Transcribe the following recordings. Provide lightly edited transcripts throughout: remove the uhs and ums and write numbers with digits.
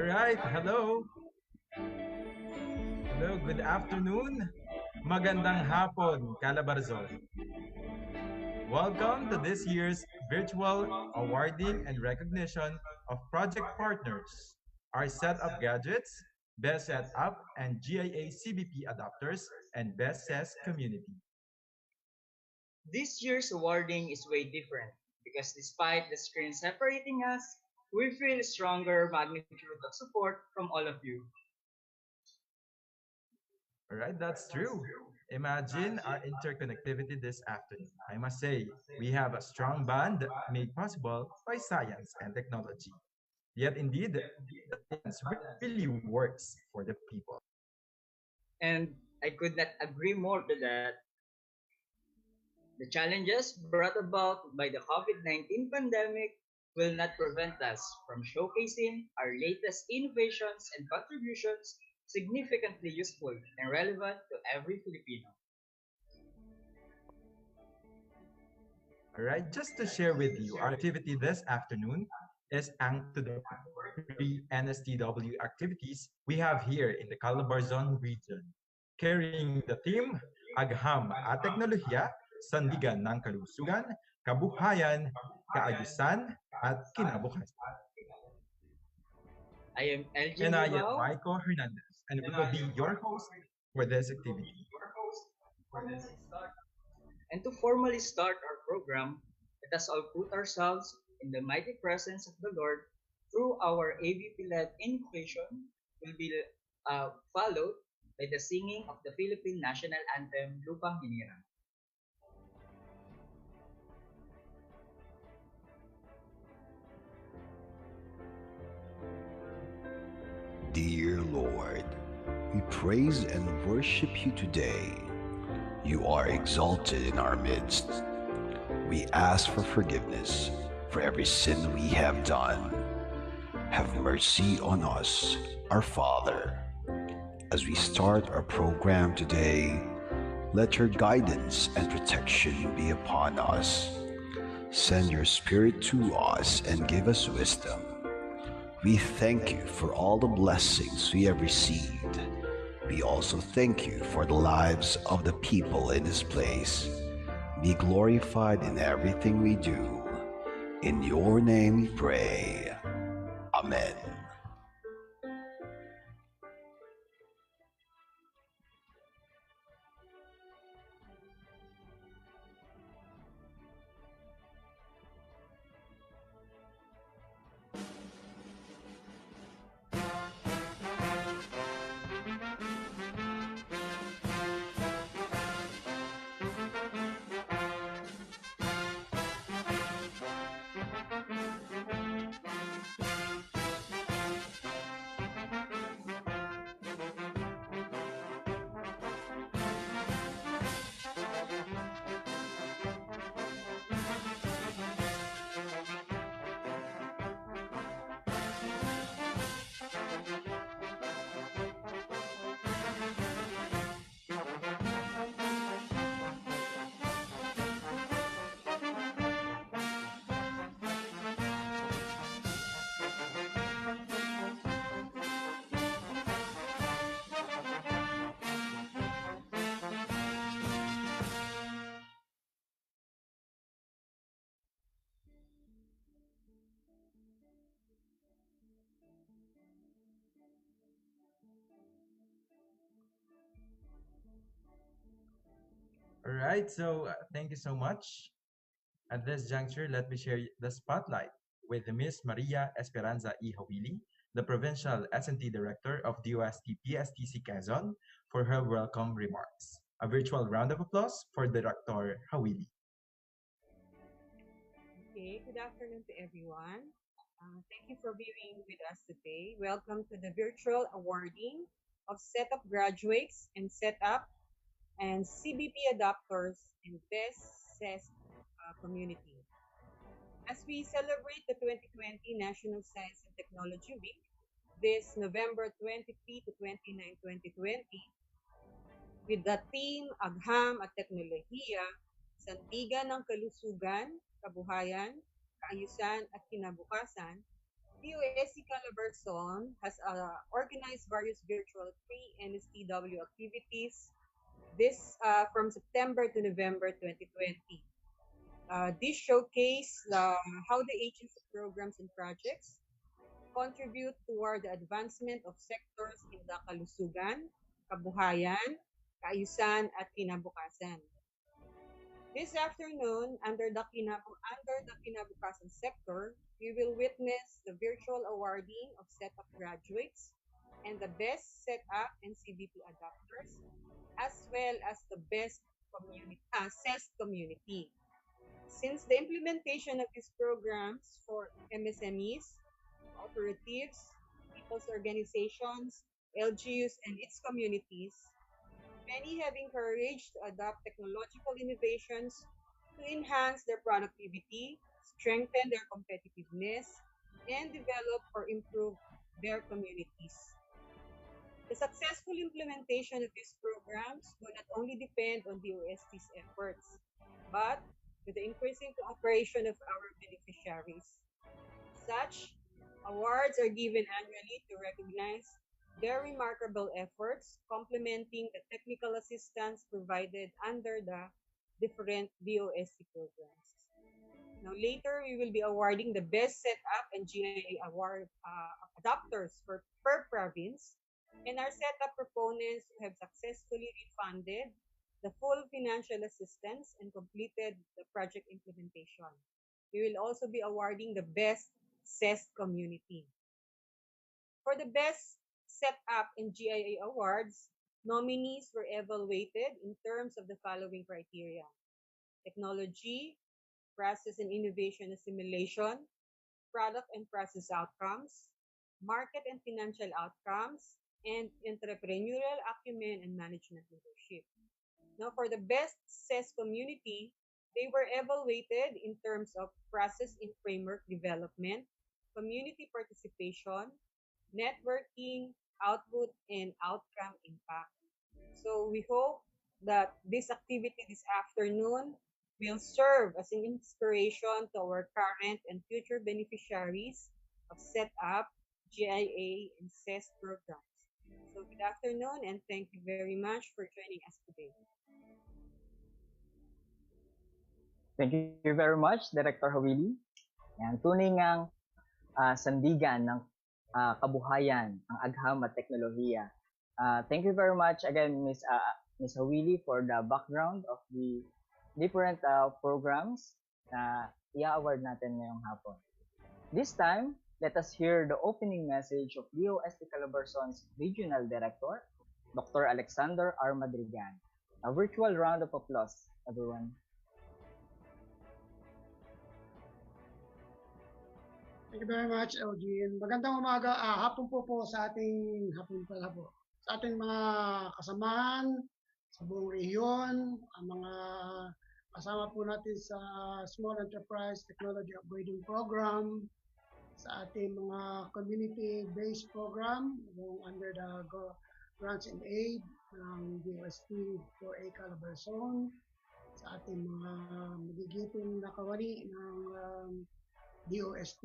right, hello. Hello, good afternoon. Magandang hapon, Calabarzon. Welcome to this year's virtual awarding and recognition of project partners, our setup gadgets, best setup, and GIA CBP adapters, and best SES community. This year's awarding is way different because despite the screen separating us, we feel a stronger magnitude of support from all of you. All right, that's true. Imagine our interconnectivity this afternoon. I must say, we have a strong bond made possible by science and technology. Yet indeed, the science really works for the people. And I could not agree more to that. The challenges brought about by the COVID 19 pandemic will not prevent us from showcasing our latest innovations and contributions significantly useful and relevant to every Filipino. All right, just to share with you, our activity this afternoon is anchored to the three NSTW activities we have here in the Calabarzon region, carrying the theme Agham at Teknolohiya, Sandigan ng Kalusugan, Kabuhayan, Kaayusan, at Kinabukasan. I am LJ And I am Libao. Michael Hernandez, and we will be your host for this activity. And to formally start our program, let us all put ourselves in the mighty presence of the Lord through our AVP-led invocation will be followed by the singing of the Philippine National Anthem, Lupang Hinirang. Dear Lord, we praise and worship you today. You are exalted in our midst. We ask for forgiveness for every sin we have done. Have mercy on us, our Father. As we start our program today, let your guidance and protection be upon us. Send your Spirit to us and give us wisdom. We thank you for all the blessings we have received. We also thank you for the lives of the people in this place. Be glorified in everything we do. In your name we pray. Amen. All right, so thank you so much. At this juncture, let me share the spotlight with Ms. Maria Esperanza E. Hawili, the Provincial S&T Director of DOST PSTC Quezon, for her welcome remarks. A virtual round of applause for Director Hawili. Okay, good afternoon to everyone. Thank you for being with us today. Welcome to the virtual awarding of Setup graduates and Setup and CBP adopters in Best SES community. As we celebrate the 2020 National Science and Technology Week, this November 23 to 29, 2020, with the theme Agham at Teknolohiya, Sandigan ng Kalusugan, Kabuhayan, Kaayusan at Kinabukasan, DOSC Calabarzon has organized various virtual pre-NSTW activities this from September to November 2020. This showcase how the agency programs and projects contribute toward the advancement of sectors in the kalusugan, kabuhayan, kaayusan, at kinabukasan. This afternoon, under the kinabukasan sector, we will witness the virtual awarding of setup graduates and the best setup and CBP adapters, as well as the best CEST community. Since the implementation of these programs for MSMEs, cooperatives, people's organizations, LGUs, and its communities, many have encouraged to adopt technological innovations to enhance their productivity, strengthen their competitiveness, and develop or improve their communities. The successful implementation of these programs will not only depend on the OST's efforts, but with the increasing cooperation of our beneficiaries. Such awards are given annually to recognize their remarkable efforts, complementing the technical assistance provided under the different DOST programs. Now, later, we will be awarding the Best Setup and GIA Award adapters for per province, and our setup proponents who have successfully refunded the full financial assistance and completed the project implementation. We will also be awarding the Best CEST Community. For the Best Setup and GIA Awards, nominees were evaluated in terms of the following criteria: technology, process and innovation assimilation, product and process outcomes, market and financial outcomes, and entrepreneurial acumen and management leadership. Now, for the best CES community, they were evaluated in terms of process in framework development, community participation, networking, output, and outcome impact. So we hope that this activity this afternoon will serve as an inspiration to our current and future beneficiaries of SetUp, GIA, and CES programs. So good afternoon and thank you very much for joining us today. Thank you very much, Director Hawili. Yan, tunay ngang sandigan ng kabuhayan, ang agham at teknolohiya. Thank you very much again, Ms. Hawili, for the background of the different programs na i-award natin ngayong hapon. This time, let us hear the opening message of DOST Calabarzon's Regional Director, Dr. Alexander R. Madrigan. A virtual round of applause, everyone. Thank you very much, Eugene. Magandang umaga, hapon po sa ating, hapon pala po, sa ating mga kasamahan sa buong rehiyon, ang mga kasama po natin sa Small Enterprise Technology Upgrading Program, sa ating mga community-based program under the grants and aid ng DOST 4A Calabarzon, sa ating mga magigitong nakawani ng DOST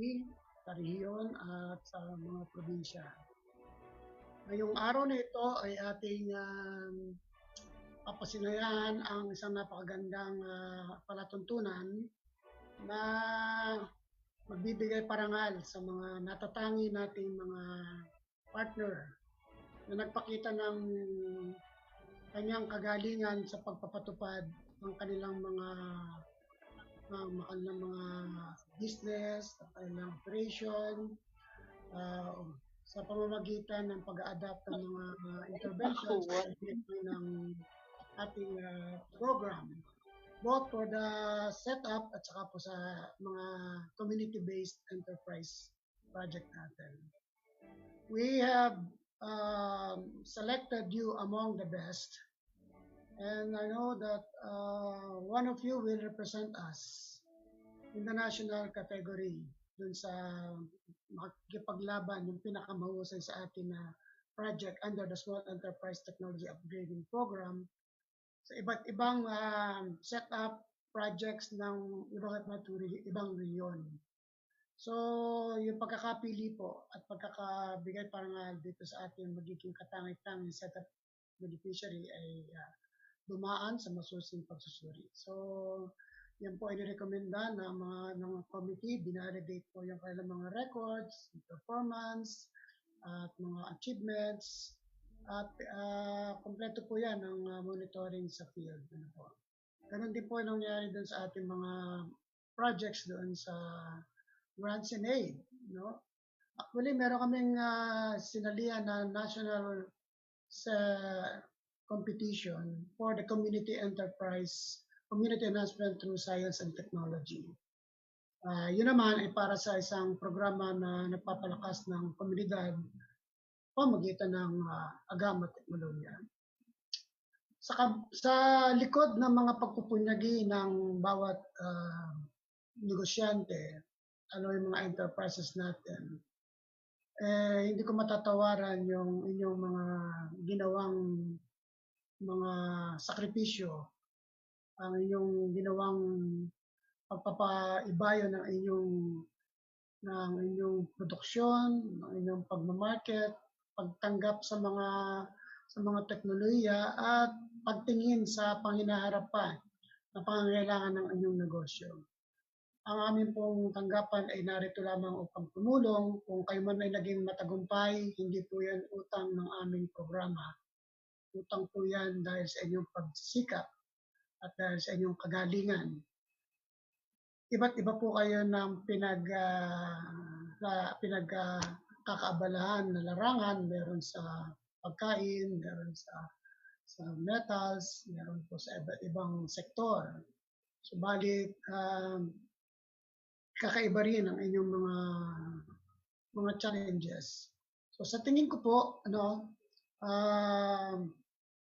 sa rehiyon at sa mga probinsya. Ngayong araw na ito ay ating papasinayan ang isang napakagandang palatuntunan na magbibigay parangal sa mga natatangi nating mga partner na nagpakita ng kanyang kagalingan sa pagpapatupad ng kanilang mga business, kanilang operation, sa pamamagitan ng pag-adapt ng mga interventions ng ating program, both for the setup at saka po sa mga community-based enterprise project natin. We have selected you among the best, and I know that one of you will represent us in the national category dun sa makikipaglaban yung pinakamahusay sa atin na project under the Small Enterprise Technology Upgrading Program sa iba't ibang setup projects ng ibang rehiyon. So, yung pagkakapili po at pagkakabigay parangal dito sa ating magiging katangit-tanging setup beneficiary ay dumaan sa masusing pagsusuri. So, yan po ay nirekomenda ng committee. Binalidate po yung kailang mga records, performance, at mga achievements. At kompleto po yan ng monitoring sa field. Ano po. Ganon din po ang nangyari doon sa ating mga projects doon sa grants and aid. No? Actually, meron kaming sinalihan na national sa competition for the community enterprise, community enhancement through science and technology. Yun naman ay para sa isang programa na nagpapalakas ng komunidad pamagitan ng agama at teknolohiya. Sa likod ng mga pagpupunyagi ng bawat negosyante, ano yung mga enterprises natin, hindi ko matatawaran yung inyong mga ginawang mga sakripisyo, ang inyong ginawang pagpapaibayo ng inyong produksyon, ng inyong pagmamarket, pagtanggap sa mga teknolohiya at pagtingin sa panghinaharap pa na pangangailangan ng inyong negosyo. Ang amin pong tanggapan ay narito lamang upang tumulong. Kung kayo man ay naging matagumpay, hindi po yan utang ng aming programa. Utang po yan dahil sa inyong pagsisikap at dahil sa inyong kagalingan. Iba't iba po kayo ng pinagkakaabalahan na larangan. Meron sa pagkain, meron sa metals, meron po sa iba't ibang sektor. Subalit, kakaiba rin ang inyong mga challenges. So sa tingin ko po,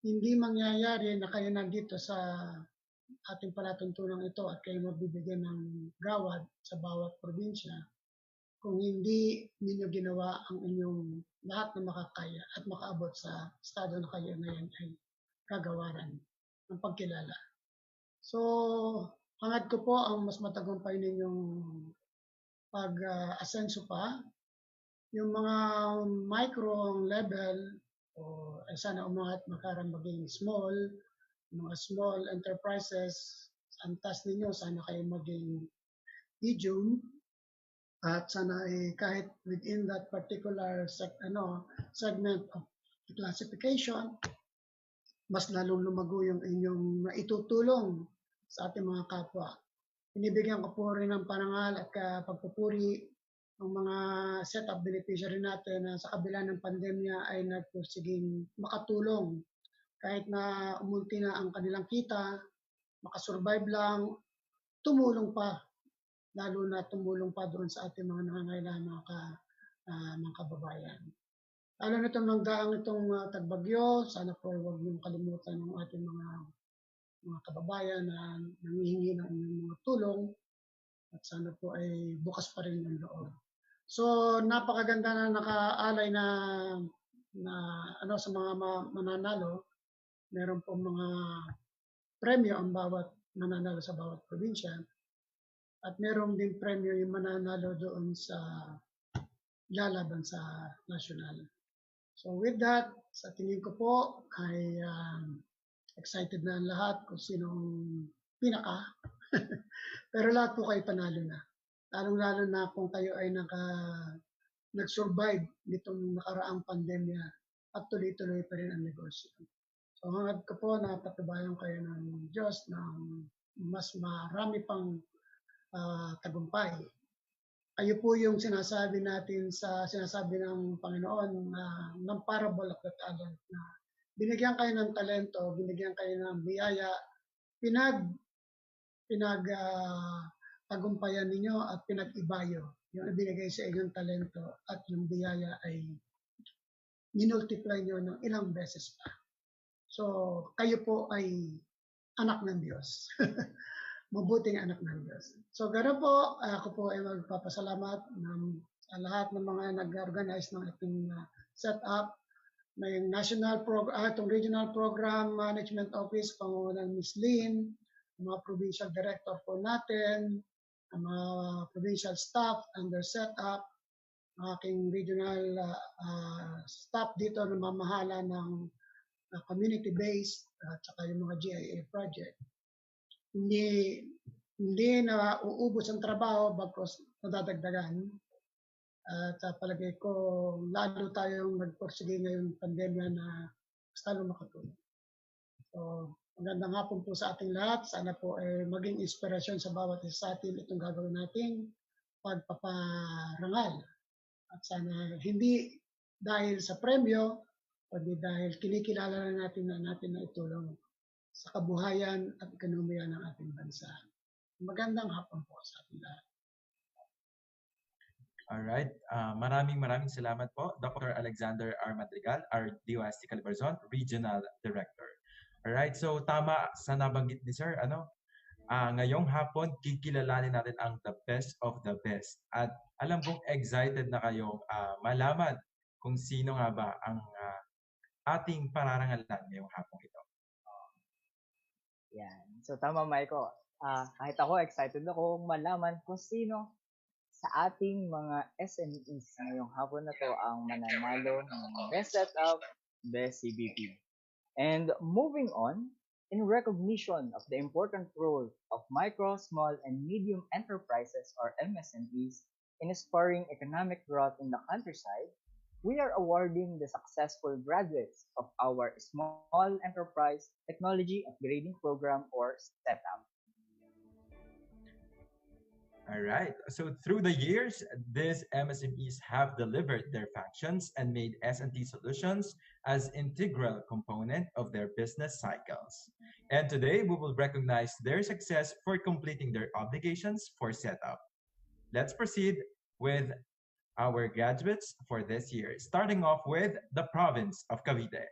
hindi mangyayari na kayo nandito sa ating palatuntunang ito at kayo mabibigyan ng gawad sa bawat probinsya kung hindi ninyo ginawa ang inyong lahat na makakaya at makaabot sa estado na kayo ngayon ay kagawaran ng pagkilala. So, hangad ko po ang mas matagumpay ninyong pag-asenso pa. Yung mga micro level, sana umangat makaram maging small, mga small enterprises, ang task ninyo, sana kayo maging medium, at sana kahit within that particular segment of classification, mas lalong lumago yung inyong maitutulong sa ating mga kapwa. Inibigyan ko po rin ng parangal at pagpupuri ang mga setup beneficiary natin na sa kabila ng pandemya ay nagpursiging makatulong kahit na umunti na ang kanilang kita, makasurvive lang, tumulong pa, lalo na tumulong pa doon sa ating mga nangangailangan mga kababayan. Lalo na itong nanggaang itong tagbagyo, sana po huwag niyong kalimutan ng ating mga kababayan na nangihingi ng mga tulong at sana po ay bukas pa rin ang loob. So napakaganda na nakaalay na sa mga mananalo. Meron po mga premyo ang bawat mananalo sa bawat probinsya at meron din premyo yung mananalo doon sa lalaban sa national. So with that, sa tingin ko po ay excited na ang lahat kung sinong pinaka. Pero lahat po kayo panalo na. Lalong-lalo na kung kayo ay nag-survive nitong nakaraang pandemya at tuloy-tuloy pa rin ang negosyo. So hangad ko po na patubayan kayo ng Diyos ng mas marami pang tagumpay. Kayo po yung sinasabi ng Panginoon ng parable of the talent na binigyan kayo ng talento, binigyan kayo ng biyaya, tagumpayan ninyo at pinag-ibayo yung ibinigay sa inyong talento at yung biyaya ay minultiply nyo ng ilang beses pa. So, kayo po ay anak ng Diyos. Mabuting anak ng Diyos. So, gano'n po, ako po ay magpapasalamat sa lahat ng mga nag-organize ng ating setup. May itong Regional Program Management Office, pangunan Ms. Lynn, mga provincial director po natin, ang mga provincial staff and their setup, ang aking regional staff dito na mamahala ng community-based at saka yung mga GIA project. Hindi hindi na uubos ang trabaho bagkus nadadagdagan. At palagay ko lalo tayong nagpursige ngayong pandemya na mas lalo makatulong. So, magandang hapon po sa ating lahat. Sana po maging inspirasyon sa bawat isa sa atin itong gagawin nating pagpaparangal. At sana hindi dahil sa premyo, kundi dahil kinikilala na natin na itulong sa kabuhayan at ekonomiya ng ating bansa. Magandang hapon po sa ating lahat. Alright, maraming salamat po, Dr. Alexander R. Madrigal, our DOST Calabarzon Regional Director. Alright, so tama sa nabanggit ni Sir, ngayong hapon, kikilalanin natin ang the best of the best. At alam kong excited na kayong malaman kung sino nga ba ang ating pararangalan ngayong hapon ito. Yan. So tama, Maiko. Kahit ako, excited akong malaman kung sino sa ating mga SMEs ngayong hapon na to ang mananalo ng Best Setup, Best CBP. And moving on, in recognition of the important role of micro, small, and medium enterprises or MSMEs in spurring economic growth in the countryside, we are awarding the successful graduates of our Small Enterprise Technology Upgrading Program or SETUP. All right. So through the years, these MSMEs have delivered their functions and made S&T solutions as integral component of their business cycles. And today, we will recognize their success for completing their obligations for setup. Let's proceed with our graduates for this year, starting off with the province of Cavite.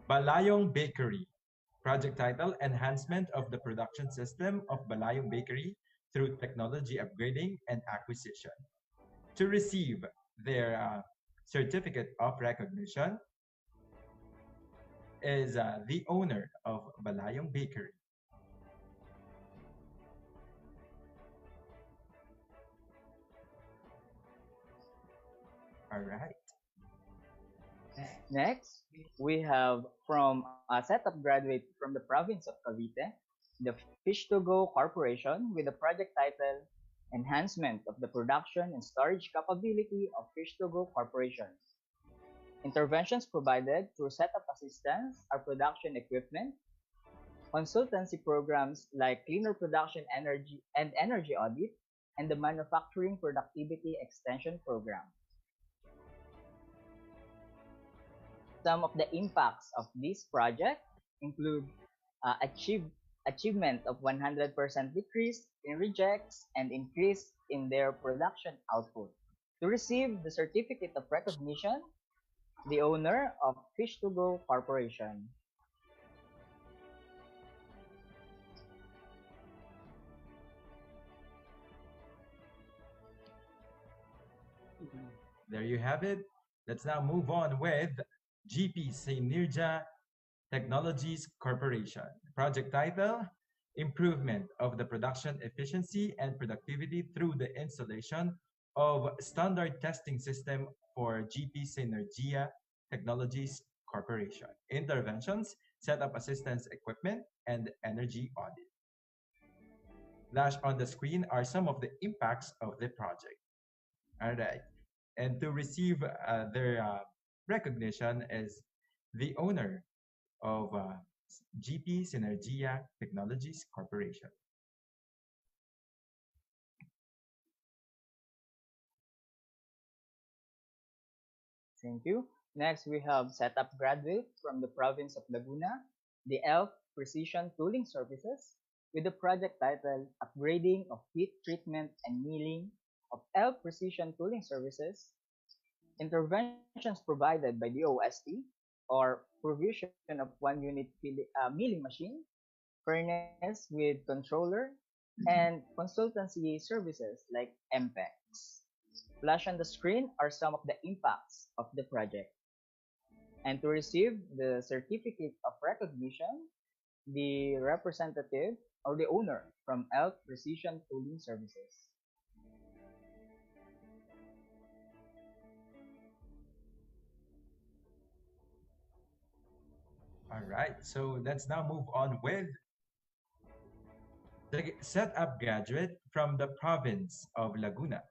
Balayong Bakery. Project title, Enhancement of the Production System of Balayong Bakery through Technology Upgrading and Acquisition. To receive their certificate of recognition is the owner of Balayong Bakery. All right. Next, we have from a setup graduate from the province of Cavite, the Fish to Go Corporation with the project title Enhancement of the Production and Storage Capability of Fish to Go Corporation. Interventions provided through setup assistance are production equipment, consultancy programs like cleaner production energy and energy audit, and the manufacturing productivity extension program. Some of the impacts of this project include achievement of 100% decrease in rejects and increase in their production output. To receive the certificate of recognition, the owner of Fish to Go Corporation. There you have it. Let's now move on with GP Synergia Technologies Corporation. Project title, Improvement of the Production Efficiency and Productivity through the Installation of Standard Testing System for GP Synergia Technologies Corporation. Interventions, setup assistance equipment, and energy audit. Flash on the screen are some of the impacts of the project. All right. And to receive their recognition is the owner of GP Synergia Technologies Corporation. Thank you. Next, we have setup graduate from the province of Laguna, the ELF Precision Tooling Services, with the project title Upgrading of Heat Treatment and Milling of ELF Precision Tooling Services. Interventions provided by the OST or provision of one unit milling machine, furnace with controller, and consultancy services like MPEX. Flash on the screen are some of the impacts of the project. And to receive the certificate of recognition, the representative or the owner from Elk Precision Tooling Services. All right, so let's now move on with the setup graduate from the province of Laguna,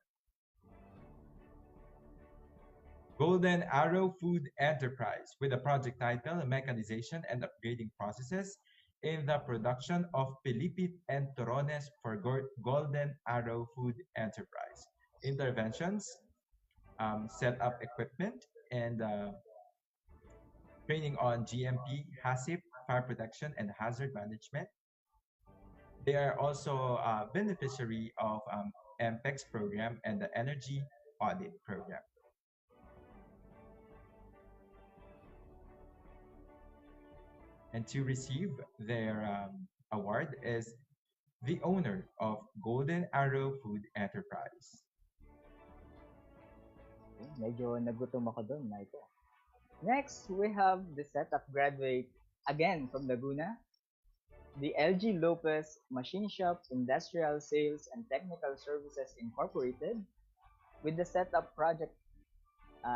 Golden Arrow Food Enterprise, with the project title Mechanization and Upgrading Processes in the Production of Pilipit and Torones for Golden Arrow Food Enterprise. Interventions, set up equipment, and training on GMP, HACCP, fire protection, and hazard management. They are also a beneficiary of MPEX program and the Energy Audit program. And to receive their award is the owner of Golden Arrow Food Enterprise. Medyo nagutom ako doon, Michael. Next, we have the setup graduate again from Laguna, the LG Lopez Machine Shop Industrial Sales and Technical Services Incorporated, with the setup project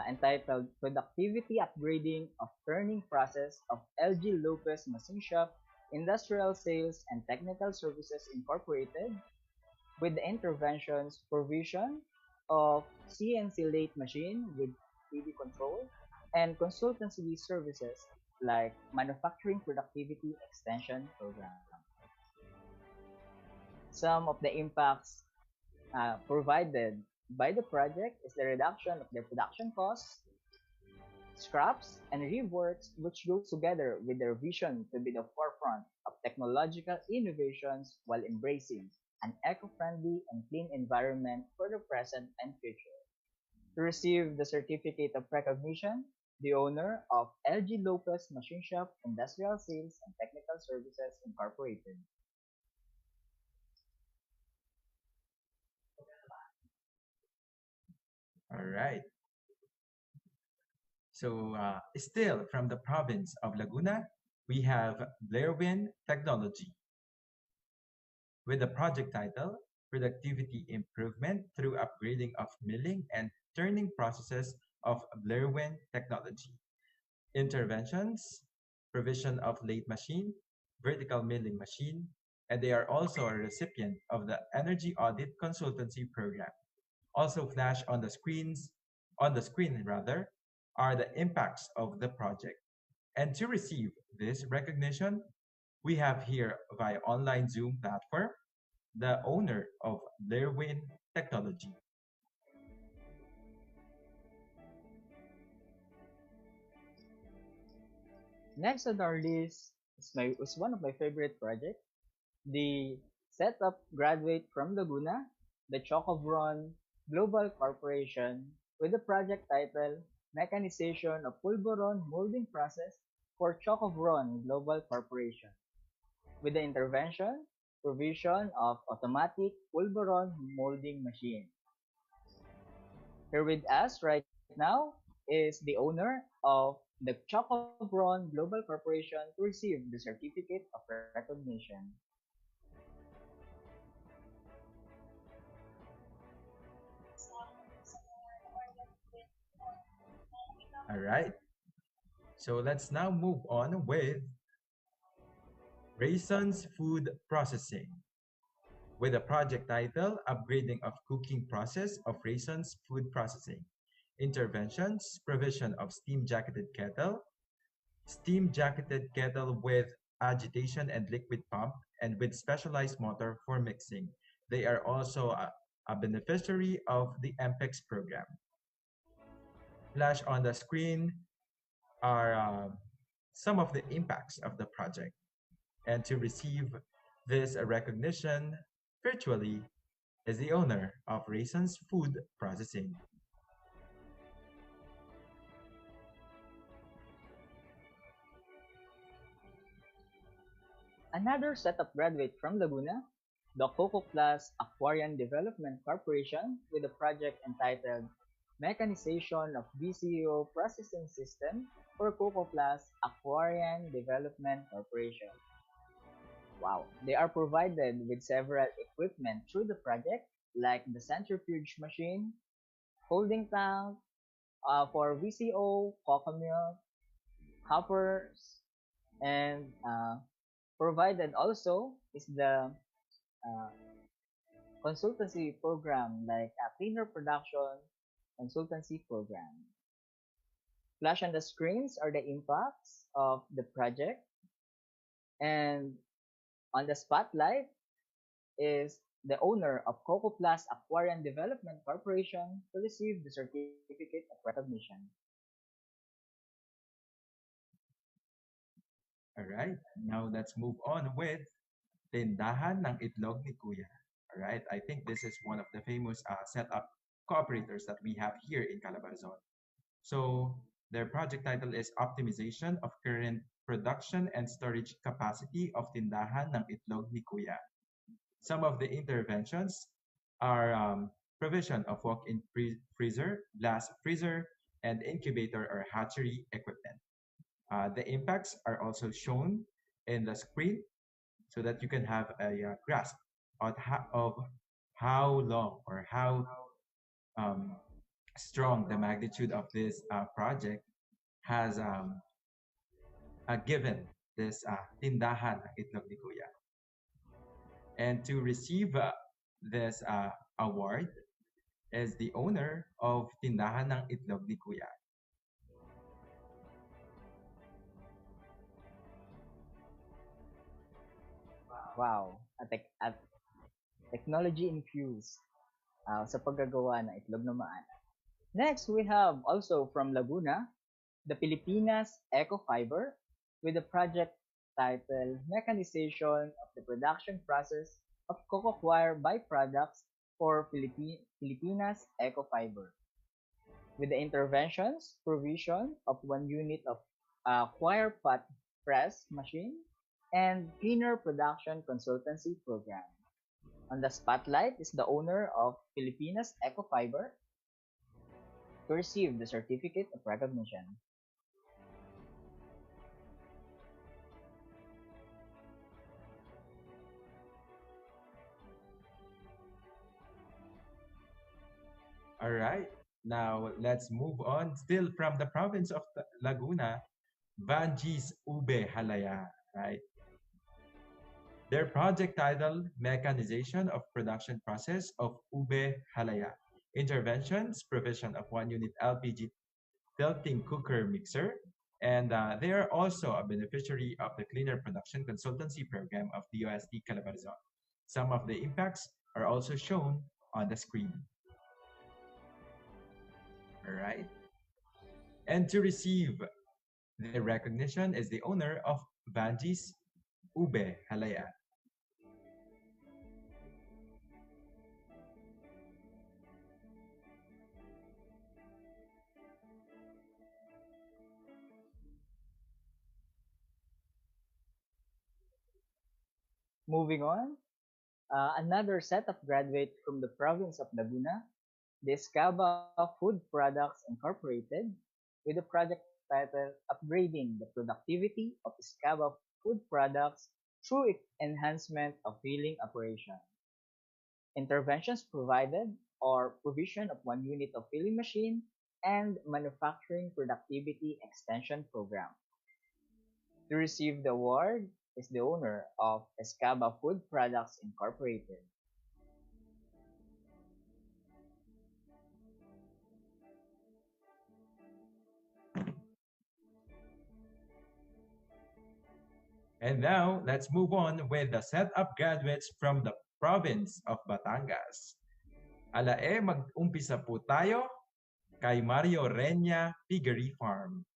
entitled Productivity Upgrading of Turning Process of LG Lopez Machine Shop Industrial Sales and Technical Services Incorporated, with the interventions provision of CNC lathe machine with 3D control and consultancy services like manufacturing productivity extension program. Some of the impacts provided by the project is the reduction of their production costs, scraps, and reworks, which goes together with their vision to be the forefront of technological innovations while embracing an eco-friendly and clean environment for the present and future. To receive the certificate of recognition, the owner of LG Lopez Machine Shop Industrial Sales and Technical Services Incorporated. All right. So still from the province of Laguna, we have Blairwin Technology with the project title Productivity Improvement through Upgrading of Milling and Turning Processes of Blairwin Technology. Interventions, provision of lathe machine, vertical milling machine, and they are also a recipient of the Energy Audit Consultancy Program. Also flash on the screen rather, are the impacts of the project. And to receive this recognition, we have here via online Zoom platform the owner of Blairwin Technology. Next on our list is one of my favorite projects, the setup graduate from Laguna, the Chocovron Global Corporation, with the project title Mechanization of Pulveron Molding Process for Chocovron Global Corporation, with the intervention, provision of automatic pulveron molding machine. Here with us right now is the owner of the Chocobron Global Corporation to receive the certificate of recognition. All right. So let's now move on with Raison's Food Processing with the project title Upgrading of Cooking Process of Raison's Food Processing. Interventions, provision of steam jacketed kettle with agitation and liquid pump, and with specialized motor for mixing. They are also a beneficiary of the MPEX program. Flash on the screen are some of the impacts of the project. And to receive this recognition virtually is the owner of Raison's Food Processing. Another setup graduate from Laguna, the Coco Plus Aquarian Development Corporation, with a project entitled Mechanization of BCO Processing System for Coco Plus Aquarian Development Corporation. Wow. They are provided with several equipment through the project, like the centrifuge machine, holding tank, for VCO, cocoa milk, hoppers, and provided also is the uh, consultancy program like a cleaner production consultancy program. Flash on the screens are the impacts of the project, and on the spotlight is the owner of Coco Plus Aquarium Development Corporation to receive the certificate of recognition. Alright, now let's move on with Tindahan ng Itlog ni Kuya. Alright, I think this is one of the famous setup cooperators that we have here in Calabarzon. So their project title is Optimization of Current Production and Storage Capacity of Tindahan ng Itlog ni Kuya. Some of the interventions are provision of walk-in freezer, glass freezer, and incubator or hatchery equipment. The impacts are also shown in the screen so that you can have a grasp of how long or how um, strong the magnitude of this project has given this tindahan ng itlog ni Kuya. And to receive this award is the owner of Tindahan ng Itlog ni Kuya. Wow, a technology infused sa paggagawa ng itlog na maalat. Next, we have also from Laguna, the Pilipinas Eco Fiber with the project title Mechanization of the Production Process of Cocoa Coir Byproducts for Filipinas Eco Fiber. With the interventions, provision of 1 unit of coir pot press machine, and cleaner production consultancy program. On the spotlight is the owner of Filipinas Eco Fiber to receive the certificate of recognition. All right, now let's move on. Still from the province of Laguna, Vanjis Ube Halaya, right? Their project title, Mechanization of Production Process of Ube Halaya. Interventions, provision of 1 unit LPG tilting cooker mixer, and they are also a beneficiary of the Cleaner Production Consultancy Program of DOST Calabarzon. Some of the impacts are also shown on the screen. All right. And to receive the recognition is the owner of Vanjis Ube Halaya. Moving on, another set of graduates from the province of Laguna, the Escaba Food Products Incorporated, with the project title Upgrading the Productivity of Escaba Food Products through enhancement of filling operation. Interventions provided or provision of 1 unit of filling machine and manufacturing productivity extension program. To receive the award is the owner of Escaba Food Products Incorporated. And now, let's move on with the setup graduates from the province of Batangas. Alae, mag-umpisa po tayo kay Mario Reña Piggery Farm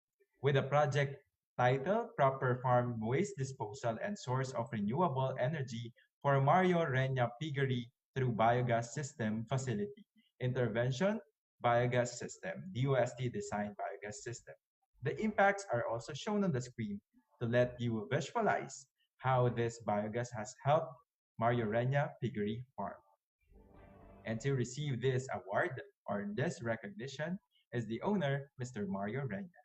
with the project title Proper Farm Waste Disposal and Source of Renewable Energy for Mario Reña Piggery through Biogas System Facility. Intervention, Biogas System, DOST Design Biogas System. The impacts are also shown on the screen to let you visualize how this biogas has helped Mario Reña Piggery Farm. And to receive this award or this recognition is the owner, Mr. Mario Reña.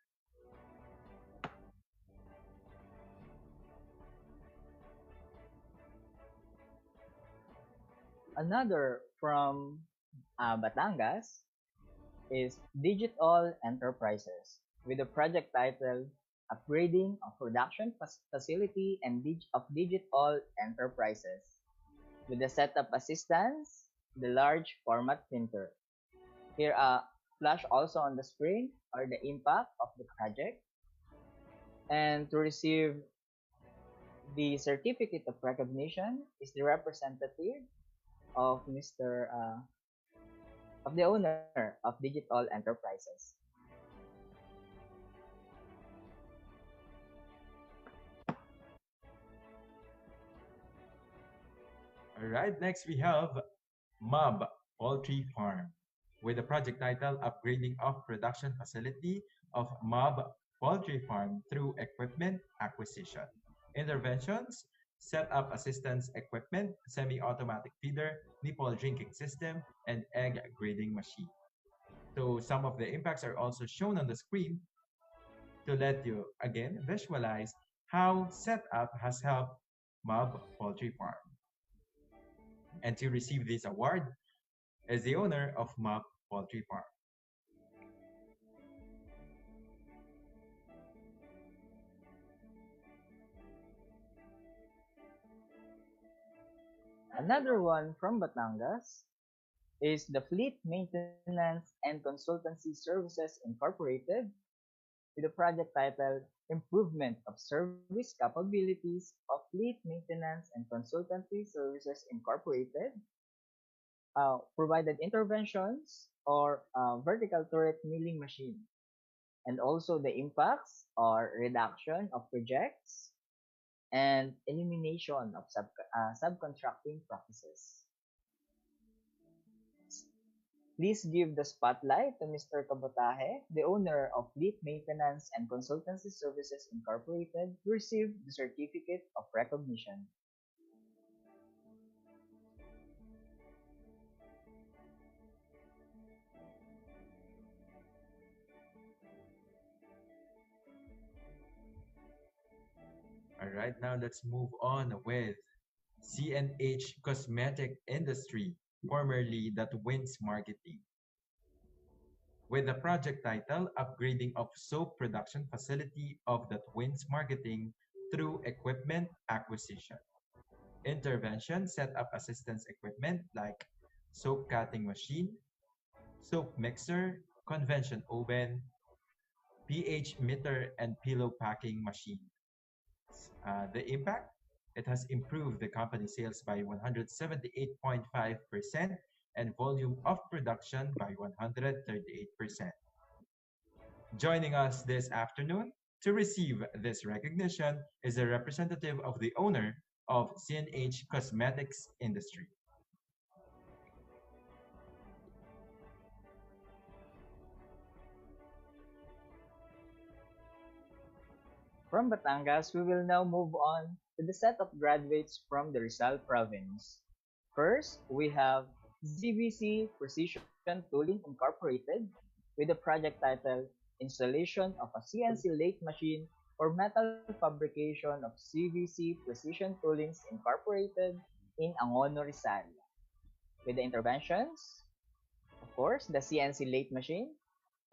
Another from Batangas is Digital Enterprises with the project title Upgrading of Production Facility and of Digital Enterprises with the setup assistance, the large format printer. Here, flash also on the screen are the impact of the project. And to receive the certificate of recognition is the representative of Mr. Of the owner of Digital Enterprises. All right, next we have MOB Poultry Farm with the project title Upgrading of Production Facility of MOB Poultry Farm through Equipment Acquisition. Interventions, set up assistance equipment, semi-automatic feeder, nipple drinking system, and egg grading machine. So some of the impacts are also shown on the screen to let you again visualize how setup has helped MOB Poultry Farm. And to receive this award is the owner of MOB Poultry Farm. Another one from Batangas is the Fleet Maintenance and Consultancy Services Incorporated with the project title Improvement of Service Capabilities of Fleet Maintenance and Consultancy Services Incorporated, provided interventions or vertical turret milling machine. And also the impacts are reduction of projects and elimination of subcontracting practices. Please give the spotlight to Mr. Kabotaje, the owner of Fleet Maintenance and Consultancy Services Incorporated, to receive the certificate of recognition. All right, now let's move on with CNH Cosmetic Industry, formerly The Twins Marketing, with the project title Upgrading of Soap Production Facility of The Twins Marketing through Equipment Acquisition. Intervention, set up assistance equipment like soap cutting machine, soap mixer, convention oven, pH meter, and pillow packing machine. The impact, it has improved the company sales by 178.5% and volume of production by 138%. Joining us this afternoon to receive this recognition is a representative of the owner of CNH Cosmetics Industry. From Batangas, we will now move on to the set of graduates from the Rizal Province. First, we have ZBC Precision Tooling Incorporated with the project title Installation of a CNC Lathe Machine for Metal Fabrication of CVC Precision Toolings Incorporated in Angono, Rizal. With the interventions, of course, the CNC Lathe Machine,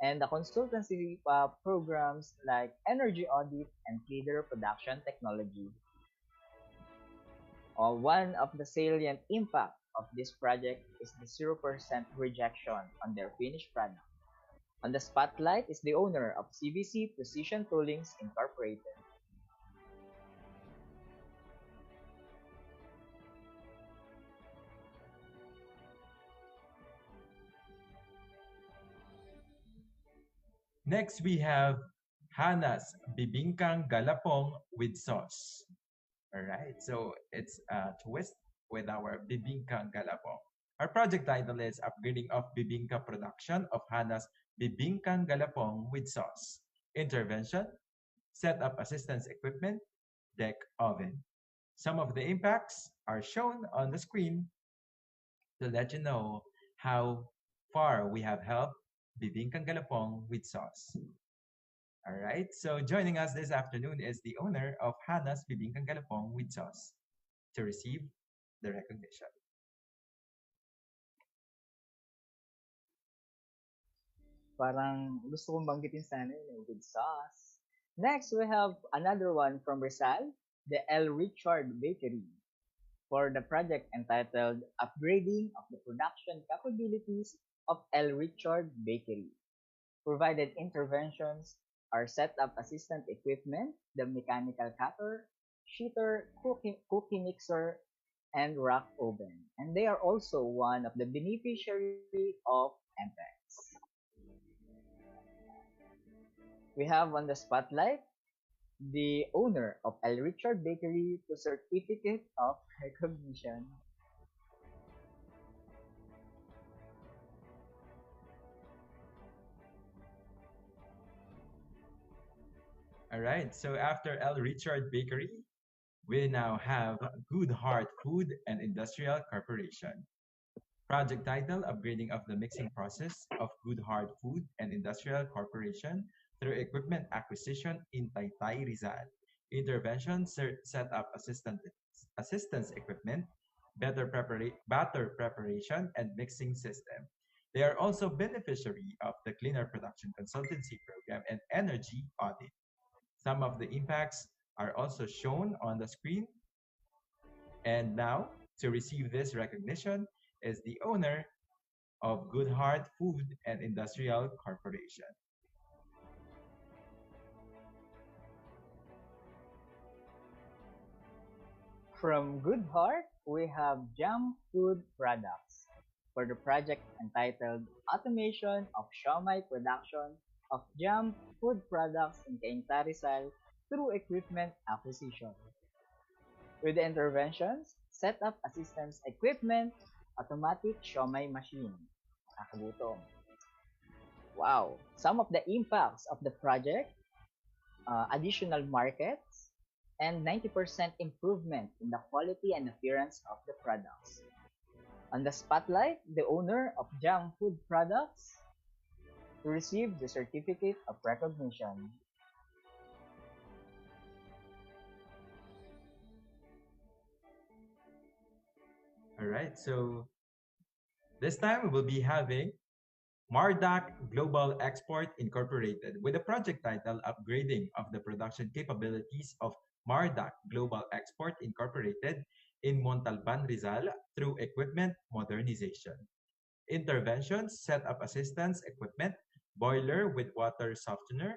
and the consultancy programs like energy audit and feeder production technology. One of the salient impact of this project is the 0% rejection on their finished product. On the spotlight is the owner of CVC Precision Toolings Incorporated. Next, we have Hana's Bibingkang Galapong with sauce. All right, so it's a twist with our Bibingkang Galapong. Our project title is Upgrading of Bibingka Production of Hana's Bibingkang Galapong with sauce. Intervention, set up assistance equipment, deck oven. Some of the impacts are shown on the screen to let you know how far we have helped Bibingkang Galapong with sauce. All right, so joining us this afternoon is the owner of Hana's Bibingkang Galapong with sauce to receive the recognition. Parang gusto kong banggitin sana yun, with sauce. Next, we have another one from Rizal, the L. Richard Bakery, for the project entitled Upgrading of the Production Capabilities of L. Richard Bakery. Provided interventions are set up assistant equipment, the mechanical cutter, sheeter, cookie mixer, and rack oven. And they are also one of the beneficiary of MPEX. We have on the spotlight the owner of L. Richard Bakery to certificate of recognition. All right, so after L. Richard Bakery, we now have Good Heart Food and Industrial Corporation. Project title, Upgrading of the Mixing Process of Good Heart Food and Industrial Corporation through Equipment Acquisition in Taytay, Rizal. Intervention, set up assistance equipment, batter preparation, and mixing system. They are also beneficiary of the Cleaner Production Consultancy Program and Energy Audit. Some of the impacts are also shown on the screen. And now, to receive this recognition is the owner of Good Heart Food and Industrial Corporation. From Good Heart, we have Jam Food Products for the project entitled Automation of Siomai Production of Jam Food Products in Cainta, Rizal through equipment acquisition. With the interventions, set up assistance equipment, automatic siomai machine. Nakagutom. Wow! Some of the impacts of the project, additional markets, and 90% improvement in the quality and appearance of the products. On the spotlight, the owner of Jam Food Products to receive the certificate of recognition. All right, so this time we will be having Mardak Global Export Incorporated with the project title Upgrading of the Production Capabilities of Mardak Global Export Incorporated in Montalban, Rizal through equipment modernization. Interventions, set up assistance equipment, boiler with water softener,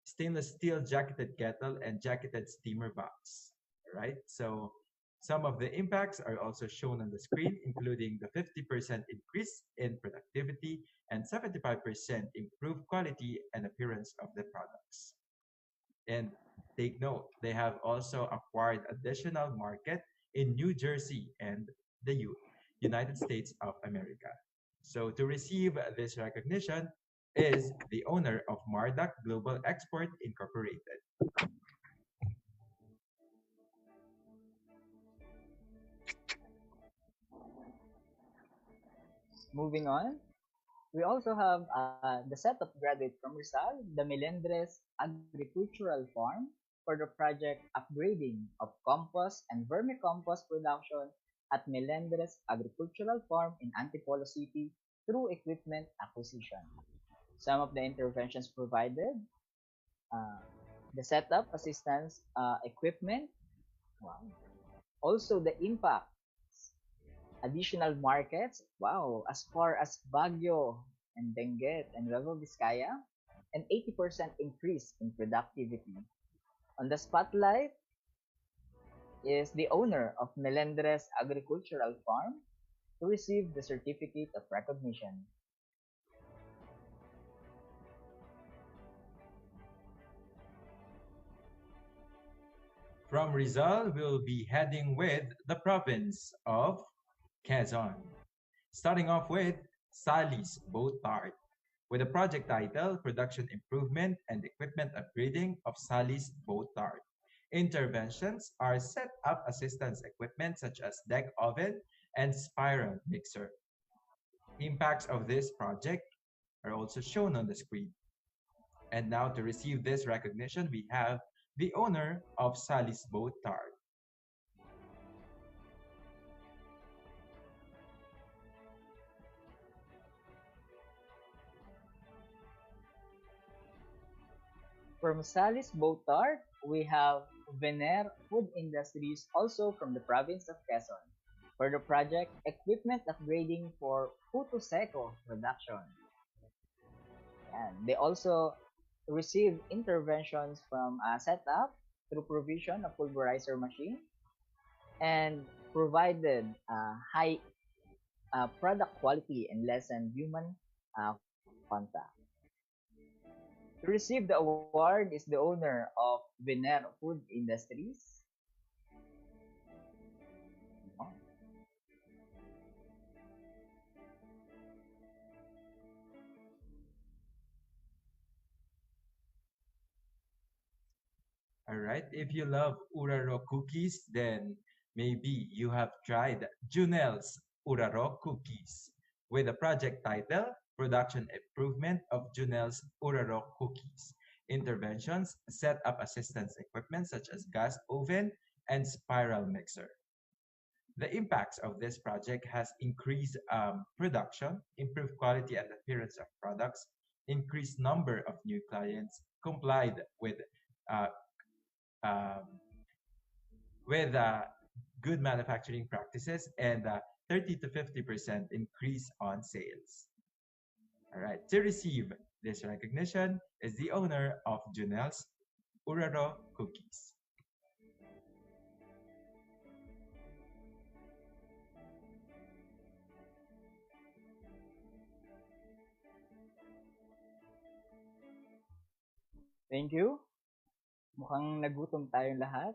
stainless steel jacketed kettle, and jacketed steamer box. All right, so some of the impacts are also shown on the screen, including the 50% increase in productivity and 75% improved quality and appearance of the products. And take note, they have also acquired additional market in New Jersey and the United States of America. So to receive this recognition is the owner of Mardak Global Export Incorporated. Moving on, we also have the set of graduates from Rizal, the Melendres Agricultural Farm, for the project upgrading of compost and vermicompost production at Melendres Agricultural Farm in Antipolo City through equipment acquisition. Some of the interventions provided, uh, the setup assistance equipment, wow. Also the impact, additional markets, wow, as far as Baguio and Benguet and Nueva Vizcaya, an 80% increase in productivity. On the spotlight is the owner of Melendres Agricultural Farm to receive the certificate of recognition. From Rizal, we'll be heading with the province of Quezon. Starting off with Sally's Boat Tart, with the project title Production Improvement and Equipment Upgrading of Sally's Boat Tart. Interventions are set up assistance equipment such as deck oven and spiral mixer. Impacts of this project are also shown on the screen. And now to receive this recognition, we have the owner of Sally's Boat Tart. From Salis Botar, we have Vener Food Industries, also from the province of Quezon, for the project Equipment Upgrading for Puto Seco Production. And they also received interventions from setup through provision of pulverizer machine and provided high product quality and lessen human uh, contact. To receive the award is the owner of Vener Food Industries. All right. If you love Uraro cookies, then maybe you have tried Junel's Uraro cookies with the project title Production Improvement of Junel's Uraro cookies. Interventions, set up assistance equipment such as gas oven and spiral mixer. The impacts of this project has increased production, improved quality and appearance of products, increased number of new clients, complied uh, um, with good manufacturing practices, and 30 to 50% increase on sales. All right. To receive this recognition is the owner of Junel's Uraro Cookies. Thank you. Mukhang nagutom tayong lahat.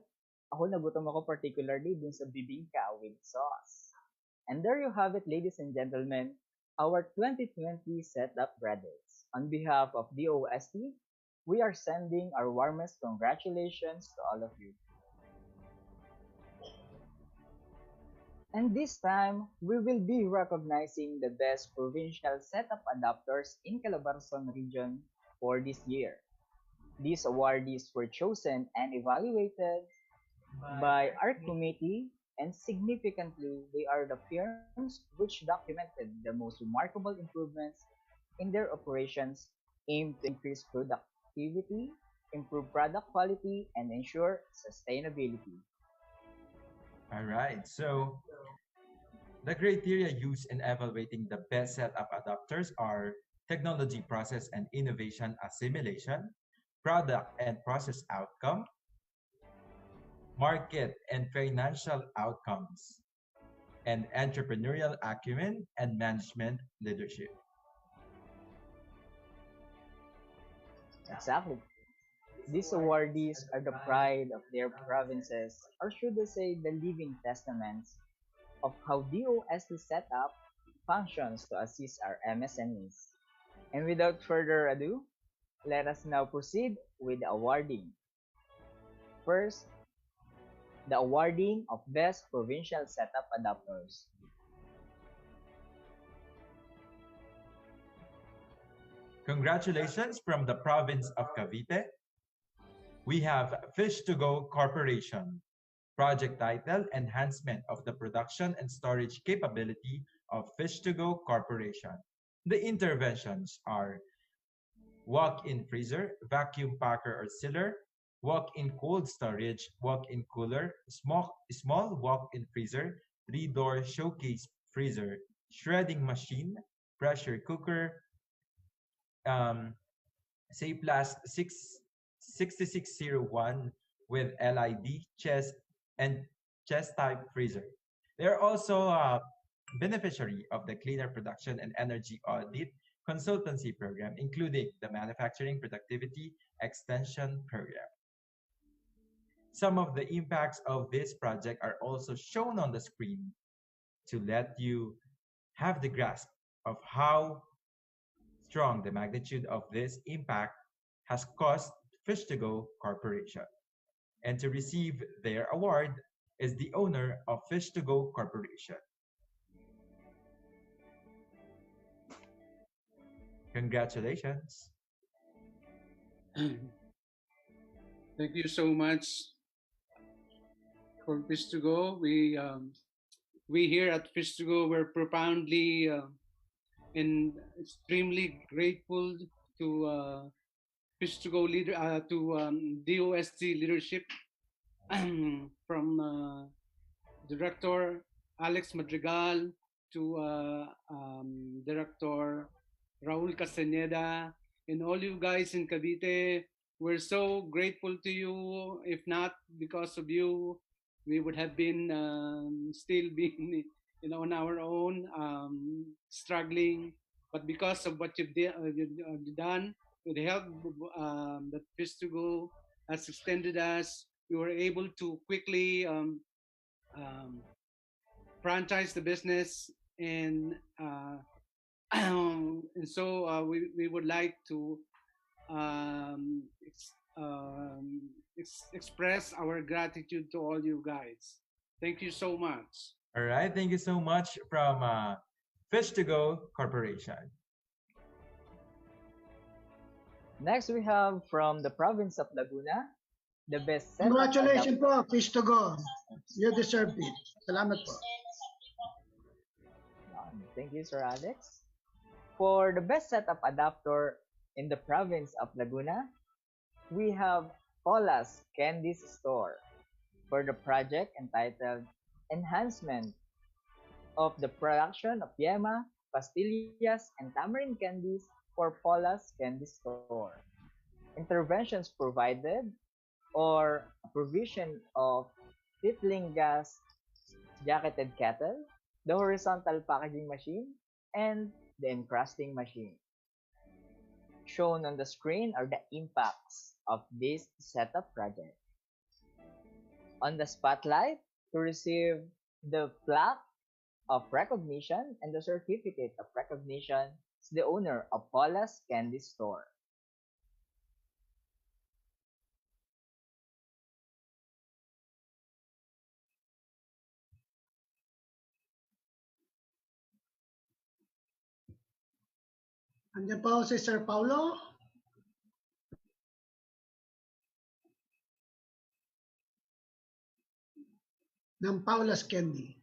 Ako nagutom ako particularly dun sa bibingka with sauce. And there you have it, ladies and gentlemen, our 2020 setup graduates. On behalf of DOST, we are sending our warmest congratulations to all of you. And this time, we will be recognizing the best provincial setup adapters in Calabarzon region for this year. These awardees were chosen and evaluated by our committee, and significantly, they are the firms which documented the most remarkable improvements in their operations aimed to increase productivity, improve product quality, and ensure sustainability. All right. So the criteria used in evaluating the best setup adapters are technology process and innovation assimilation, product and process outcome, market and financial outcomes, and entrepreneurial acumen and management leadership. Exactly. These awardees are the pride of their provinces, or should I say, the living testaments of how DOST setup functions to assist our MSMEs. And without further ado, let us now proceed with the awarding. First, the awarding of Best Provincial Setup Adapters. Congratulations from the province of Cavite. We have Fish to Go Corporation. Project title Enhancement of the Production and Storage Capability of Fish to Go Corporation. The interventions are walk-in freezer, vacuum packer or sealer, walk-in cold storage, walk-in cooler, small walk-in freezer, three-door showcase freezer, shredding machine, pressure cooker, um, Sayplast 6601 with LID chest and chest type freezer. They are also a beneficiary of the Cleaner Production and Energy Audit Consultancy Program, including the Manufacturing Productivity Extension Program. Some of the impacts of this project are also shown on the screen to let you have the grasp of how strong the magnitude of this impact has caused Fish to Go Corporation. And to receive their award is the owner of Fish to Go Corporation. Congratulations. Thank you so much for Fish to Go. We here at Fish to Go we're profoundly and extremely grateful to Fish to Go leader to DOST leadership from Director Alex Madrigal to Director Raul Castaneda, and all you guys in Cavite. We're so grateful to you. If not because of you, we would have been still being on our own, struggling. But because of what you've done, with the help that Fistugo has extended us, we were able to quickly franchise the business, and and so we would like to express our gratitude to all you guys. Thank you so much. All right, thank you so much from Fish to Go Corporation. Next, we have from the province of Laguna, the best setup Congratulations adapter. po, Fish to Go. You deserve it. Salamat po. Thank you, Sir Alex. For the best setup adapter in the province of Laguna, we have Paula's Candies Store for the project entitled Enhancement of the Production of Yema, Pastillas, and Tamarind Candies for Paula's Candy Store. Interventions provided or a provision of tittling gas jacketed kettle, the horizontal packaging machine, and the encrusting machine. Shown on the screen are the impacts of this setup project. On the spotlight, to receive the plaque of recognition and the certificate of recognition is the owner of Paula's Candy Store. Andiyan po si Sir Paulo. Ng Paula's Candy.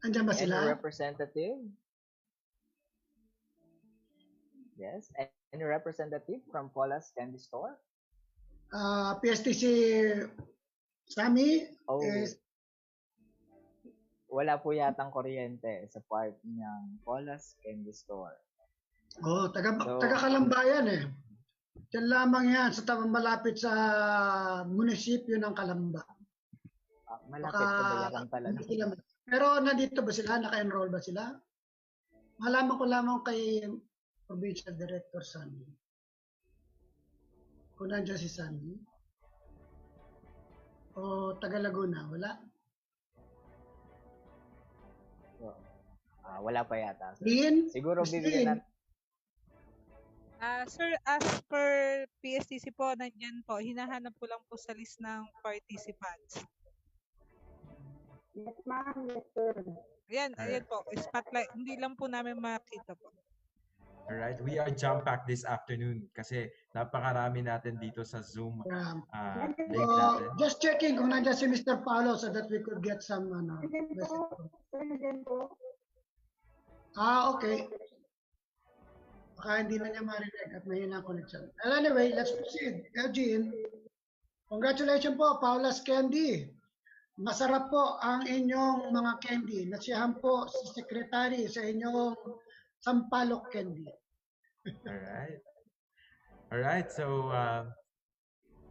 Andiyan ba Any sila? representative? Yes, any representative from Paula's Candy Store? PSTC Sammy Oh, is wala po yatang kuryente sa part ng Paula's Candy Store. taga So- Kalambayan eh. Diyan lamang yan sa malapit sa munisipyo ng Kalamba. Malapit sa Bayaran pala. Hindi sila, pero nandito ba sila? Naka-enroll ba sila? Malaman ko lamang kay Provincial Director Sunny. Kung nandiyan si Sunny. O taga Laguna, wala? Wala pa yata. Lin? Siguro Miss bibigyan Lin? natin. Sir, as per PSTC po, nandyan po, hinahanap ko lang po sa list ng participants. Yes, ma'am. Yes, sir. Ayan po, spotlight. Hindi lang po namin makita po. All right, we are jam-packed this afternoon kasi napakarami natin dito sa Zoom link natin. Just checking kung nandiyan si Mr. Paulo so that we could get some Nandiyan message. po. Sir, nandiyan po. Okay. Baka hindi na niya marinig at mahina ang connection. Well, anyway, let's proceed. Eugene, congratulations po, Paula's Candy. Masarap po ang inyong mga candy. Nasiyahan po si Secretary sa inyong Sampalok Candy. All right. So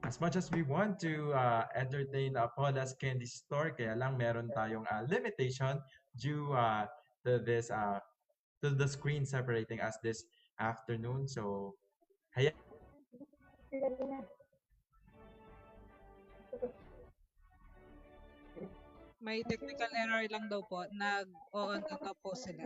as much as we want to entertain Paula's Candy Store, kaya lang meron tayong limitation due to this to the screen separating us this afternoon. So May technical error lang daw po. Nag-on na po sila.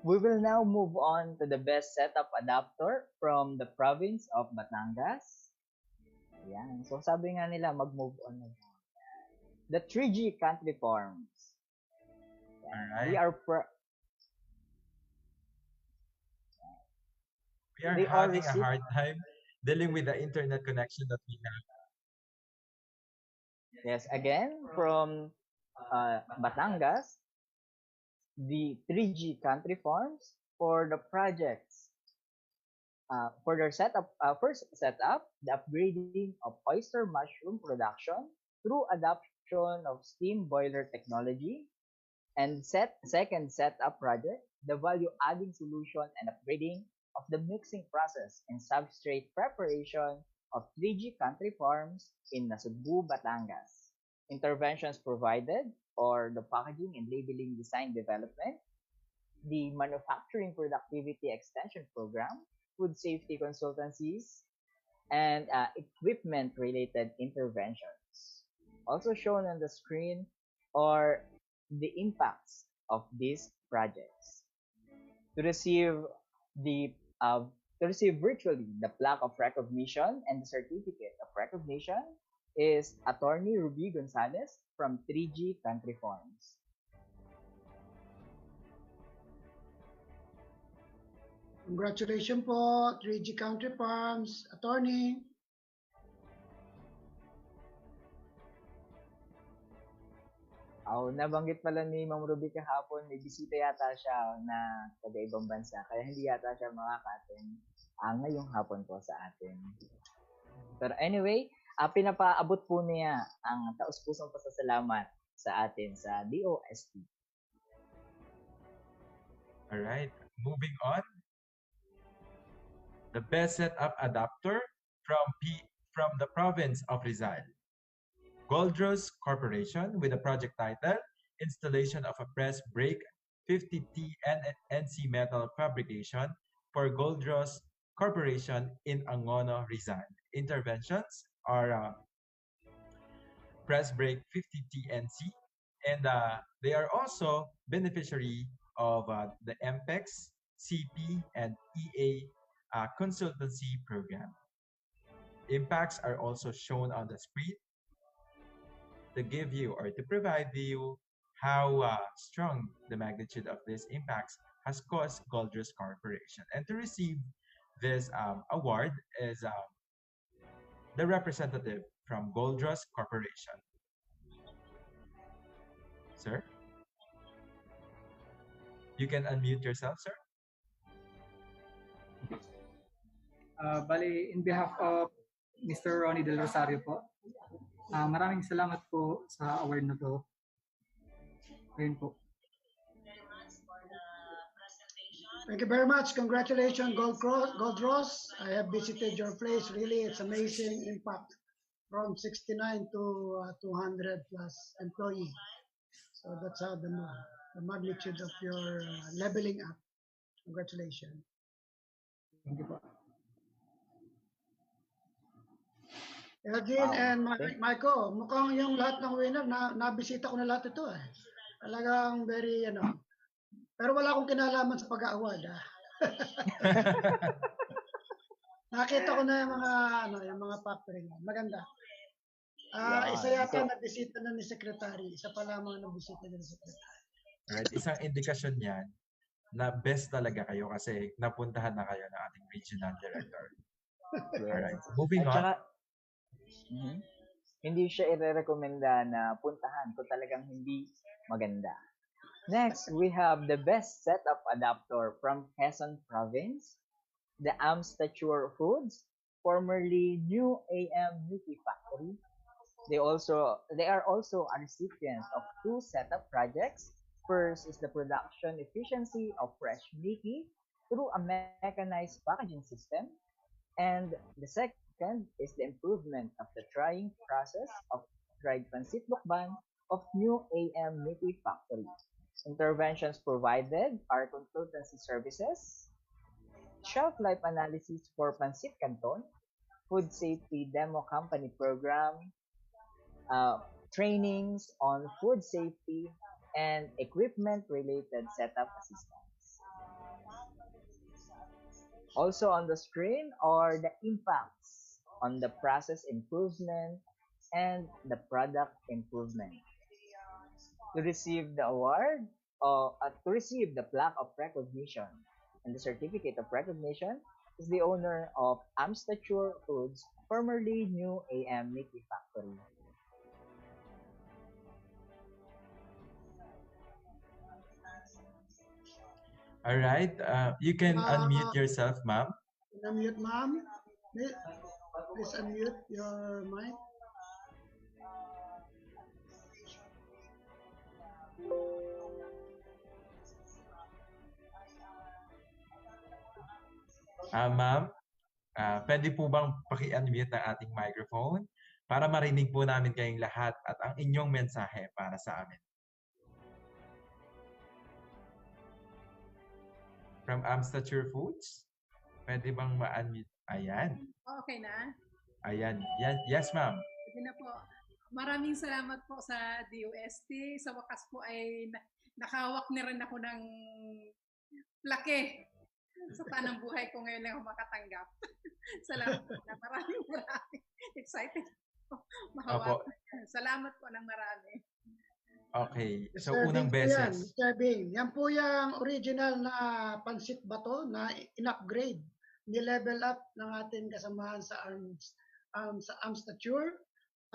We will now move on to the best setup adapter from the province of Batangas. Ayan. So sabi nga nila, mag-move on na. the 3G country forms. All We right. are We are they all having a receive hard time dealing with the internet connection that we have. yes again from Batangas the 3G country forms for the projects for their setup first setup the upgrading of oyster mushroom production through adoption of steam boiler technology and second setup project the value adding solution and upgrading of the mixing process and substrate preparation of 3G country farms in Nasugbu, Batangas. Interventions provided or the packaging and labeling design development, the manufacturing productivity extension program, food safety consultancies, and equipment related interventions. Also shown on the screen are the impacts of these projects. To receive the to receive virtually the plaque of recognition and the certificate of recognition is Attorney Ruby Gonzalez from 3G Country Farms. Congratulations po, 3G Country Farms, attorney. Nabanggit pala ni Ma'am Ruby kahapon, may bisita yata siya na taga-ibang bansa, kaya hindi yata siya makaka-attend ngayong hapon po sa atin. Pero anyway, pinapaabot po niya ang taus-pusong pasasalamat sa atin sa DOST. All right. Moving on. The best setup adapter from the province of Rizal. Goldros Corporation with a project title Installation of a Press Brake 50T NC Metal Fabrication for Goldros Corporation in Angono, Rizal. Interventions are Press Brake 50T NC, and they are also beneficiary of the MPEX, CP, and EA consultancy program. Impacts are also shown on the screen to give you or to provide you how strong the magnitude of these impacts has caused Goldros Corporation. And to receive this award is the representative from Goldros Corporation. Sir? You can unmute yourself, sir. Bali, in behalf of Mr. Ronnie Del Rosario po, maraming salamat po sa award na to. Ayun po. Thank you very much. Congratulations, Goldros. I have visited your place. Really, it's amazing impact from 69 to 200 plus employee. So that's how the magnitude of your leveling up. Congratulations. Thank you po. Eugene and Okay. Michael, mukhang yung lahat ng winner, nabisita ko na lahat ito eh. Talagang very, pero wala akong kinalaman sa pag-award. Nakita ko na yung mga factory na. Maganda. Isa Yan. yata So, nabisita na ni Secretary. Isa pa lamang nabisita na ni Secretary. Alright, isang indikasyon yan na best talaga kayo kasi napuntahan na kayo ng ating regional director. Alright, yes. moving At on. saka, hindi siya irerekomenda na puntahan kung talagang hindi maganda. Next, we have the best setup adapter from Quezon Province, the Amstature Foods, formerly New AM Mickey Factory. They are also a recipient of two setup projects. First is the production efficiency of fresh Mickey through a mechanized packaging system, and the second is the improvement of the drying process of dried pancit lukban of New AM Mickey Factory. Interventions provided are consultancy services, shelf life analysis for Pancit Canton, food safety demo company program, trainings on food safety, and equipment-related setup assistance. Also on the screen are the impacts on the process improvement and the product improvement. To receive the award or to receive the plaque of recognition and the certificate of recognition is the owner of Amstature Foods, formerly New AM Mickey Factory. All right. You can unmute Uh, yourself, ma'am. unmute, ma'am. Please please unmute your mic. Ma'am, pwede po bang paki-unmute ng ating microphone para marinig po namin kayong lahat at ang inyong mensahe para sa amin. From Amstature Foods, pwede bang ma-unmute? Ayan. Okay na? Ayan. Yes, ma'am. Sige na po. Maraming salamat po sa DOST. Sa wakas po ay nakahawak na rin ako ng laki. Sa tanang buhay ko ngayon lang ako makatanggap. Salamat po na maraming excited po. Mahawak. Salamat po ng marami. Okay. So, Mr. unang Bing po yan, beses. Mr. Bing. Yan po yung original na pansit bato na in-upgrade, ni-level up ng ating kasamahan sa sa Amstature.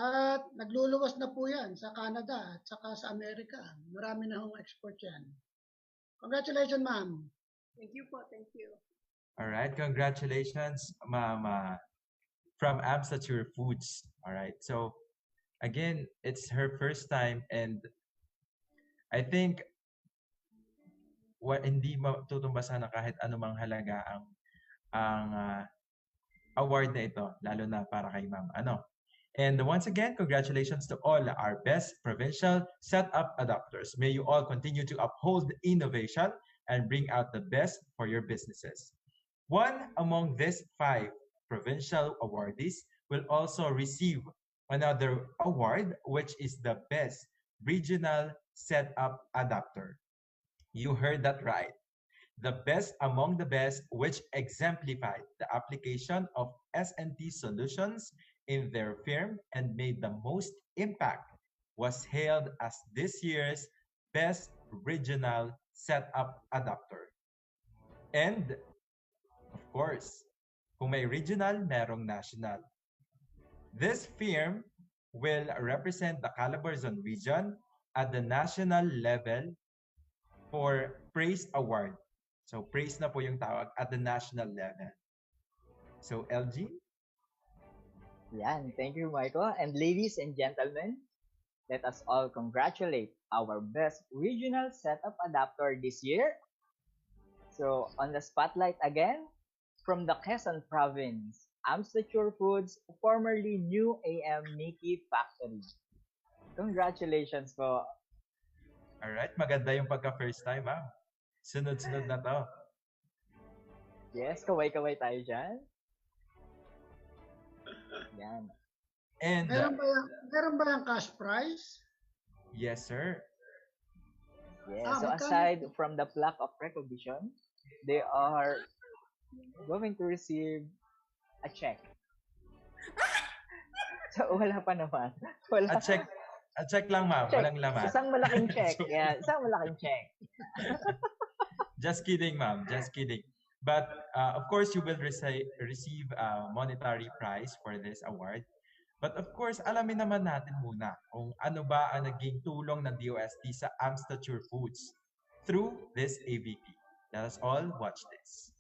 At nagluluwas na po yan sa Canada at saka sa Amerika. Marami na hong export yan. Congratulations, ma'am. Thank you po. Thank you. All right. Congratulations, ma'am, from Amstature Foods. All right. So, again, it's her first time and I think hindi matutumbasan na kahit anumang halaga ang award na ito, lalo na para kay ma'am. And once again, congratulations to all our best provincial setup adopters. May you all continue to uphold innovation and bring out the best for your businesses. One among these 5 provincial awardees will also receive another award, which is the Best Regional Setup Adapter. You heard that right. The best among the best, which exemplified the application of S&T solutions in their firm and made the most impact, was hailed as this year's Best Regional Setup Adapter. And, of course, kung may regional, merong national. This firm will represent the Calabarzon region at the national level for Praise Award. So, praise na po yung tawag at the national level. So, LG? Yan, thank you, Michael. And ladies and gentlemen, let us all congratulate our best regional setup adapter this year. So, on the spotlight again, from the Quezon Province, Amstature Foods, formerly New AM Mickey Factory. Congratulations po. Alright, maganda yung pagka-first time, ma'am. Sunod-sunod na to. Yes, kaway-kaway tayo dyan. Yan. And, Meron ba yung cash prize? yes, sir. Yeah, so magkano? aside from the plaque of recognition, they are going to receive a check. So, wala pa naman. Wala. A check lang, ma'am. Check. Walang laman. Isang malaking check. Yeah, isang malaking check. Just kidding, ma'am. Just kidding. But, of course, you will receive a monetary prize for this award. But of course, alamin naman natin muna kung ano ba ang naging tulong ng DOST sa Amstature Foods through this AVP. Let us all watch this.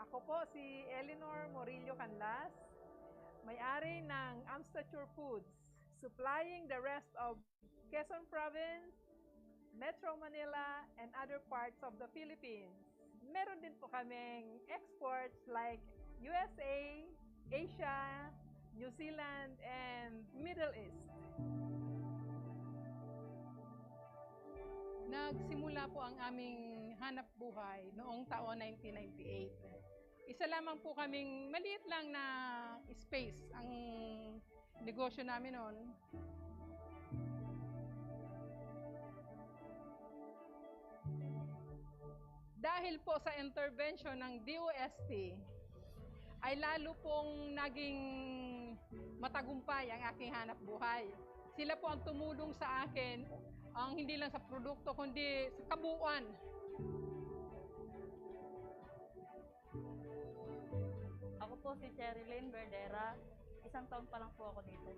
Ako po si Eleanor Morillo Canlas, may-ari ng Amstature Foods, supplying the rest of Quezon Province, Metro Manila, and other parts of the Philippines. meron din po kaming exports like USA, Asia, New Zealand, and Middle East. Nagsimula po ang aming hanap buhay noong taon 1998. Isa lamang po kaming maliit lang na space ang negosyo namin noon. Dahil po sa intervention ng DOST, ay lalo pong naging matagumpay ang aking hanap buhay. Sila po ang tumulong sa akin, ang hindi lang sa produkto, kundi sa kabuuan. Ako po si Cherilyn Verdera. Isang taon pa lang po ako dito.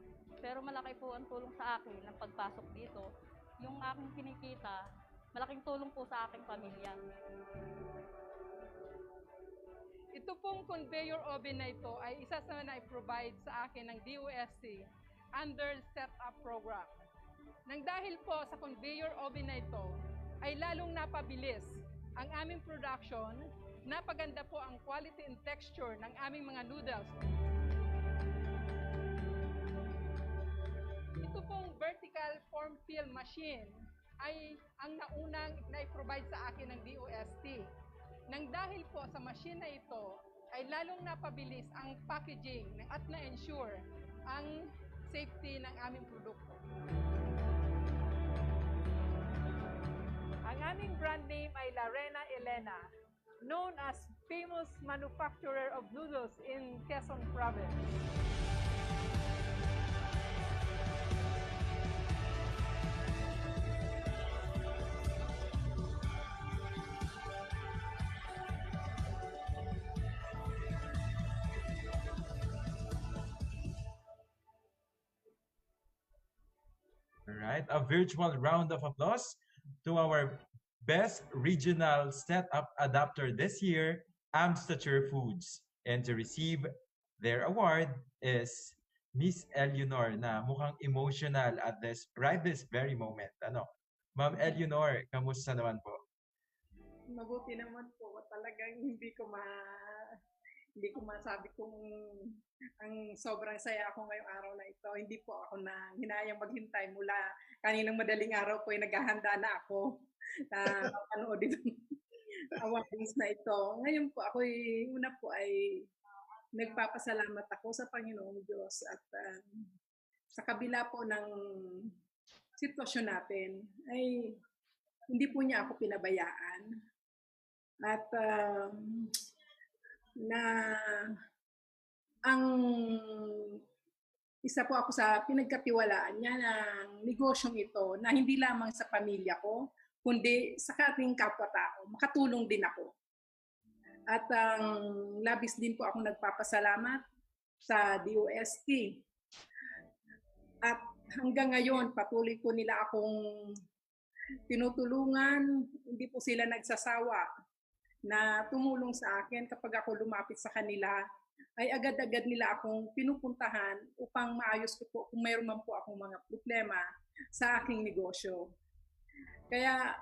Pero malaki po ang tulong sa akin ng pagpasok dito. Yung aking kinikita, malaking tulong po sa aking pamilya. Ito pong conveyor oven na ito ay isa sa na i-provide sa akin ng DOST under setup program. Nang dahil po sa conveyor oven na ito, ay lalong napabilis ang aming production, napaganda po ang quality and texture ng aming mga noodles. Ito pong vertical form fill machine ay ang naunang na-provide sa akin ng DOST. Nang dahil po sa machine na ito, ay lalong napabilis ang packaging at na-ensure ang safety ng aming produkto. Ang aming brand name ay Larena Elena, known as famous manufacturer of noodles in Quezon Province. All right, a virtual round of applause to our best regional setup adapter this year, Amstature Foods. And to receive their award is Miss Eleanor na mukhang emotional at this very moment. Ano? Ma'am Eleanor, kamusta naman po? Mabuti naman po. Talagang hindi ko masabi kung ang sobrang saya ako ngayong araw na ito. Hindi po ako na hinayang maghintay mula kaninang madaling araw po ay naghahanda na ako na mapanood itong awards na ito. Ngayon po ako una po ay nagpapasalamat ako sa Panginoong Diyos at sa kabila po ng sitwasyon natin ay hindi po niya ako pinabayaan. At ang isa po ako sa pinagkatiwalaan niya ng negosyong ito na hindi lamang sa pamilya ko, kundi sa ating kapwa-tao. Makatulong din ako. At labis din po ako nagpapasalamat sa DOST. At hanggang ngayon, patuloy ko nila akong tinutulungan. Hindi po sila nagsasawa na tumulong sa akin kapag ako lumapit sa kanila, ay agad-agad nila akong pinupuntahan upang maayos ko po kung mayroon man po akong mga problema sa aking negosyo. Kaya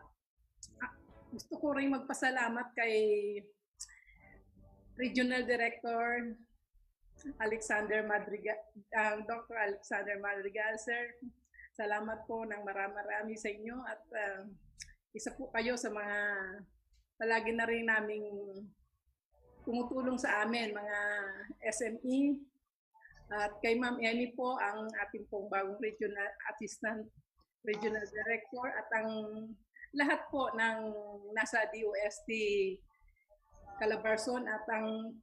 gusto ko rin magpasalamat kay Regional Director Alexander Madrigal, Dr. Alexander Madrigal, sir. Salamat po ng marami sa inyo at isa po kayo sa mga palagi na rin naming tumutulong sa amin, mga SME. At kay Ma'am Eni po, ang ating pong bagong Regional Assistant Regional Director at ang lahat po ng nasa DOST Calabarzon at ang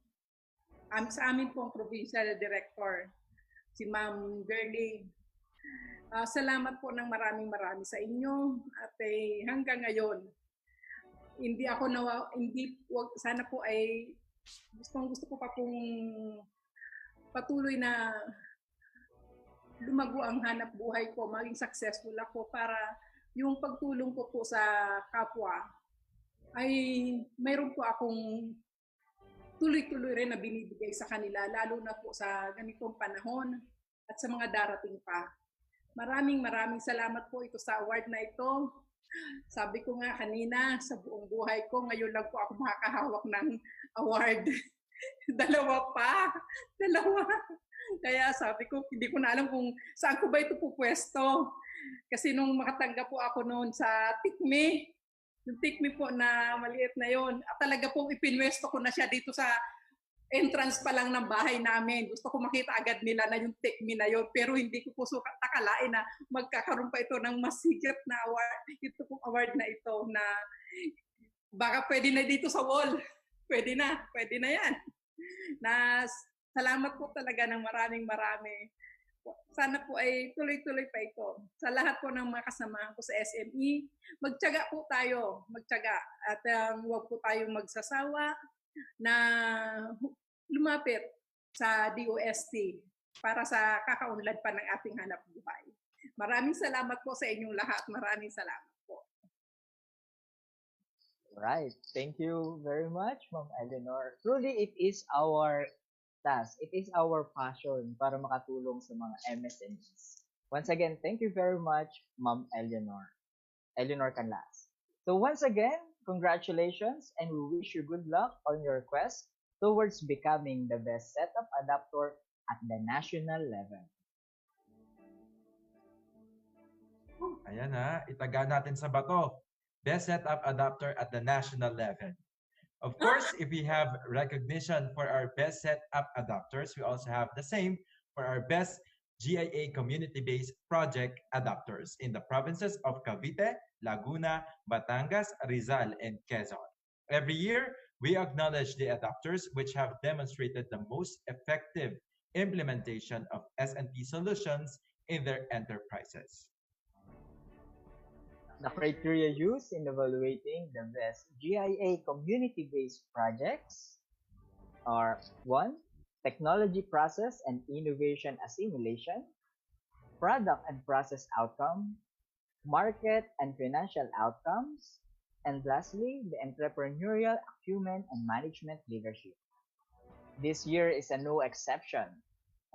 sa amin pong Provincial Director, si Ma'am Gerly. Salamat po ng marami sa inyo at hanggang ngayon, sana po ay gusto ko pa pong patuloy na lumago ang hanap buhay ko, maging successful ako para yung pagtulong ko po sa kapwa ay mayroon po akong tuloy-tuloy rin na binibigay sa kanila, lalo na po sa ganitong panahon at sa mga darating pa. Maraming salamat po ito sa award na ito. Sabi ko nga kanina, sa buong buhay ko, ngayon lang po ako makakahawak ng award. Dalawa pa. Dalawa. Kaya sabi ko, hindi ko na alam kung saan ko ba ito pupwesto. Kasi nung makatanggap po ako noon sa TICME, yung TICME po na maliit na yon, at talaga pong ipinwesto ko na siya dito sa entrance pa lang ng bahay namin. Gusto ko makita agad nila na yung TICME na yon, pero hindi ko po akalain na magkakaroon pa ito ng mas sikat na award. Ito pong award na ito na baka pwede na dito sa wall. Pwede na yan. Na salamat po talaga ng marami. Sana po ay tuloy-tuloy pa ito. Sa lahat po ng mga kasamahan ko sa SME, magtiyaga po tayo, at huwag po tayong magsasawa na lumapit sa DOST para sa kakaunlad pa ng ating hanap buhay. Maraming salamat po sa inyong lahat. Maraming salamat po. Right. Thank you very much, Ma'am Eleanor. Truly, it is our task. It is our passion para makatulong sa mga MSMEs. Once again, thank you very much, Ma'am Eleanor. Eleanor Canlas. So once again, congratulations and we wish you good luck on your quest towards becoming the best setup adapter at the national level. Ayan na, itaga natin sa bato. Best setup adapter at the national level. Of course, if we have recognition for our best setup adapters, we also have the same for our best GIA community-based project adapters in the provinces of Cavite, Laguna, Batangas, Rizal, and Quezon. Every year, we acknowledge the adapters which have demonstrated the most effective implementation of S&T solutions in their enterprises. The criteria used in evaluating the best GIA community-based projects are 1. Technology process and innovation assimilation, product and process outcome, market and financial outcomes, and lastly, the entrepreneurial acumen and management leadership. This year is a no exception,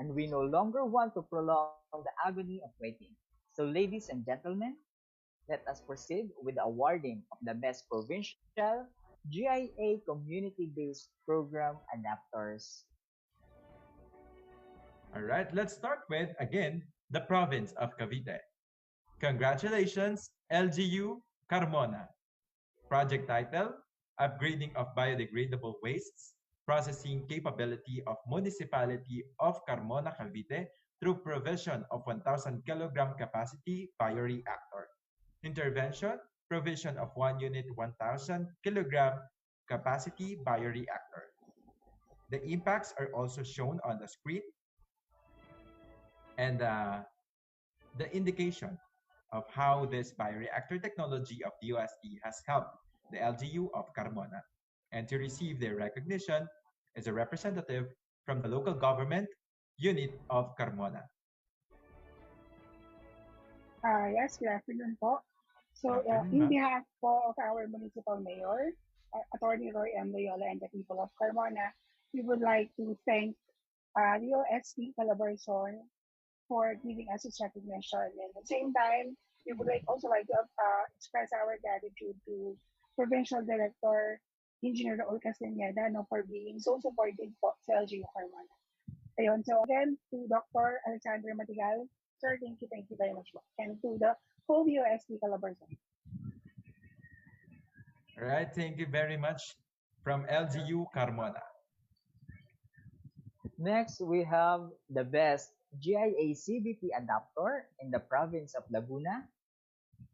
and we no longer want to prolong the agony of waiting. So ladies and gentlemen, let us proceed with the awarding of the Best Provincial GIA Community-Based Program Adapters. All right, let's start with, again, the province of Cavite. Congratulations, LGU Carmona. Project title, Upgrading of Biodegradable Wastes, Processing Capability of Municipality of Carmona, Cavite through provision of 1,000 kilogram capacity bioreactor. Intervention, provision of 1 unit 1,000 kilogram capacity bioreactor. The impacts are also shown on the screen, and the indication of how this bioreactor technology of DOST has helped the LGU of Carmona. And to receive their recognition is a representative from the local government unit of Carmona. Yes, good afternoon po. So, in behalf po of our municipal mayor, Attorney Roy M. Loyola, and the people of Carmona, we would like to thank DOST Calabarzon for giving us this recognition. And at the same time, we would also like to express our gratitude to Provincial Director Engineer Raul Castañeda for being so supportive po sa LGU Carmona. Ayun, so again, to Dr. Alexander Matigal, sir, thank you very much po. And to the whole DOST Calabarzon. All right, thank you very much from LGU Carmona. Next, we have the best GIA CBP adapter in the province of Laguna,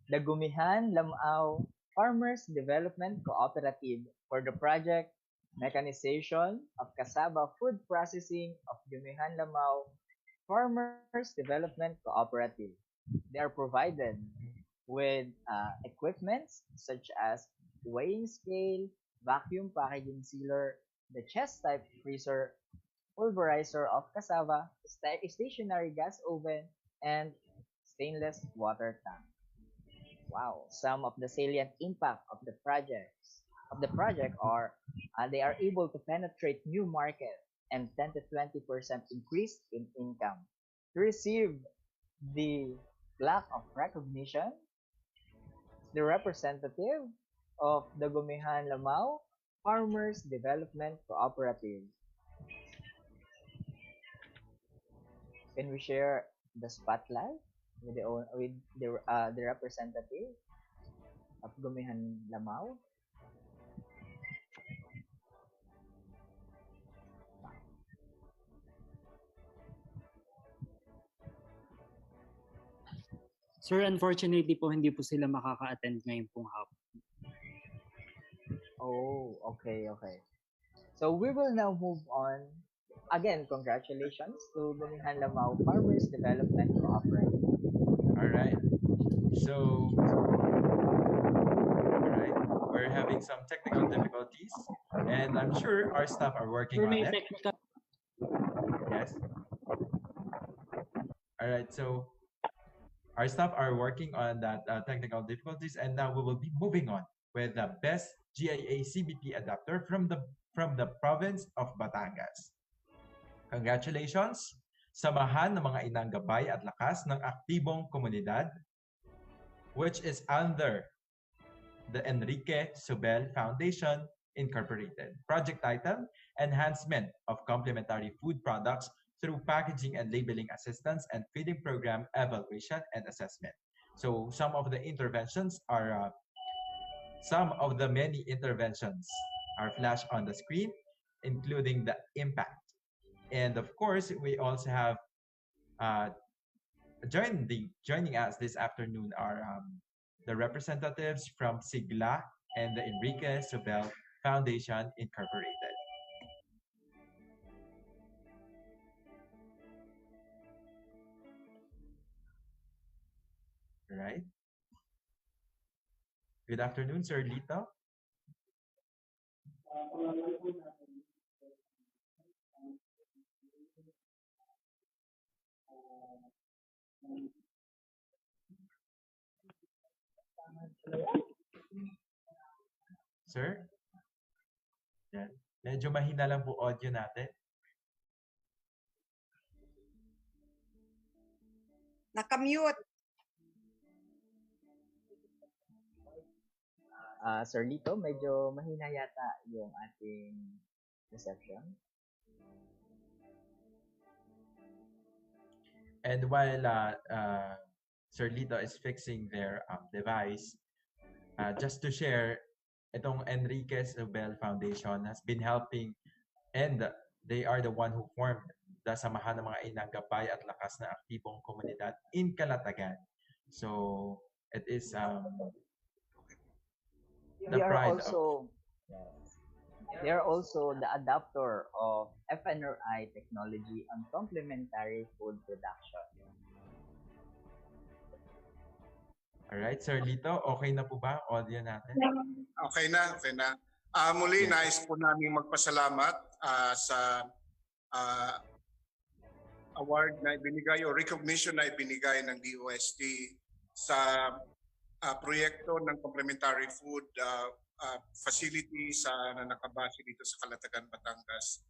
the Gumihan Lamao Farmers Development Cooperative for the project Mechanization of Cassava Food Processing of Gumihan Lamao Farmers Development Cooperative. They are provided with equipments such as weighing scale, vacuum packaging sealer, the chest type freezer, pulverizer of cassava, stationary gas oven, and stainless water tank. Wow, some of the salient impact of the project are they are able to penetrate new market and 10 to 20% increase in income. To receive the plaque of recognition, the representative of the Gumihan Lamau Farmers Development Cooperative. Can we share the spotlight with the representative of Gumihan Lamau? Sir, unfortunately po, hindi po sila makaka-attend ngayon pong hapon. Oh, okay. So we will now move on. Again, congratulations to Gumihan Lamau Farmers Development Cooperative. All right. So, we're having some technical difficulties, and I'm sure our staff are working Sir, on may it. technical. Yes. All right. So, our staff are working on that technical difficulties, and now we will be moving on with the best GIA CBP adapter from the province of Batangas. Congratulations! Samahan ng mga inang gabay at lakas ng aktibong komunidad, which is under the Enrique Subel Foundation Incorporated. Project title, Enhancement of Complementary Food Products through Packaging and Labeling Assistance and Feeding Program Evaluation and Assessment. So some of the interventions are, some of the many interventions are flashed on the screen, including the impact. And of course, we also have joining us this afternoon are the representatives from Sigla and the Enrique Subel Foundation Incorporated. Right. Good afternoon, Sir Lito. Sir? Yan. Medyo mahina lang po audio natin. Nakamute. Sir Lito, medyo mahina yata yung ating reception. And while Sir Lito is fixing their device, just to share, itong Enrique Subel Foundation has been helping, and they are the one who formed the Samahan ng mga Inang Gabay at Lakas na Aktibong Komunidad in Calatagan. So it is the pride of... They are also the adapter of FNRI technology on complementary food production. Alright, Sir Lito, okay na po ba ang audio natin? Okay na. Muli, nais po namin magpasalamat sa award na ibinigay o recognition na ibinigay ng DOST sa proyekto ng complementary food facility na nakabase dito sa Calatagan, Batangas.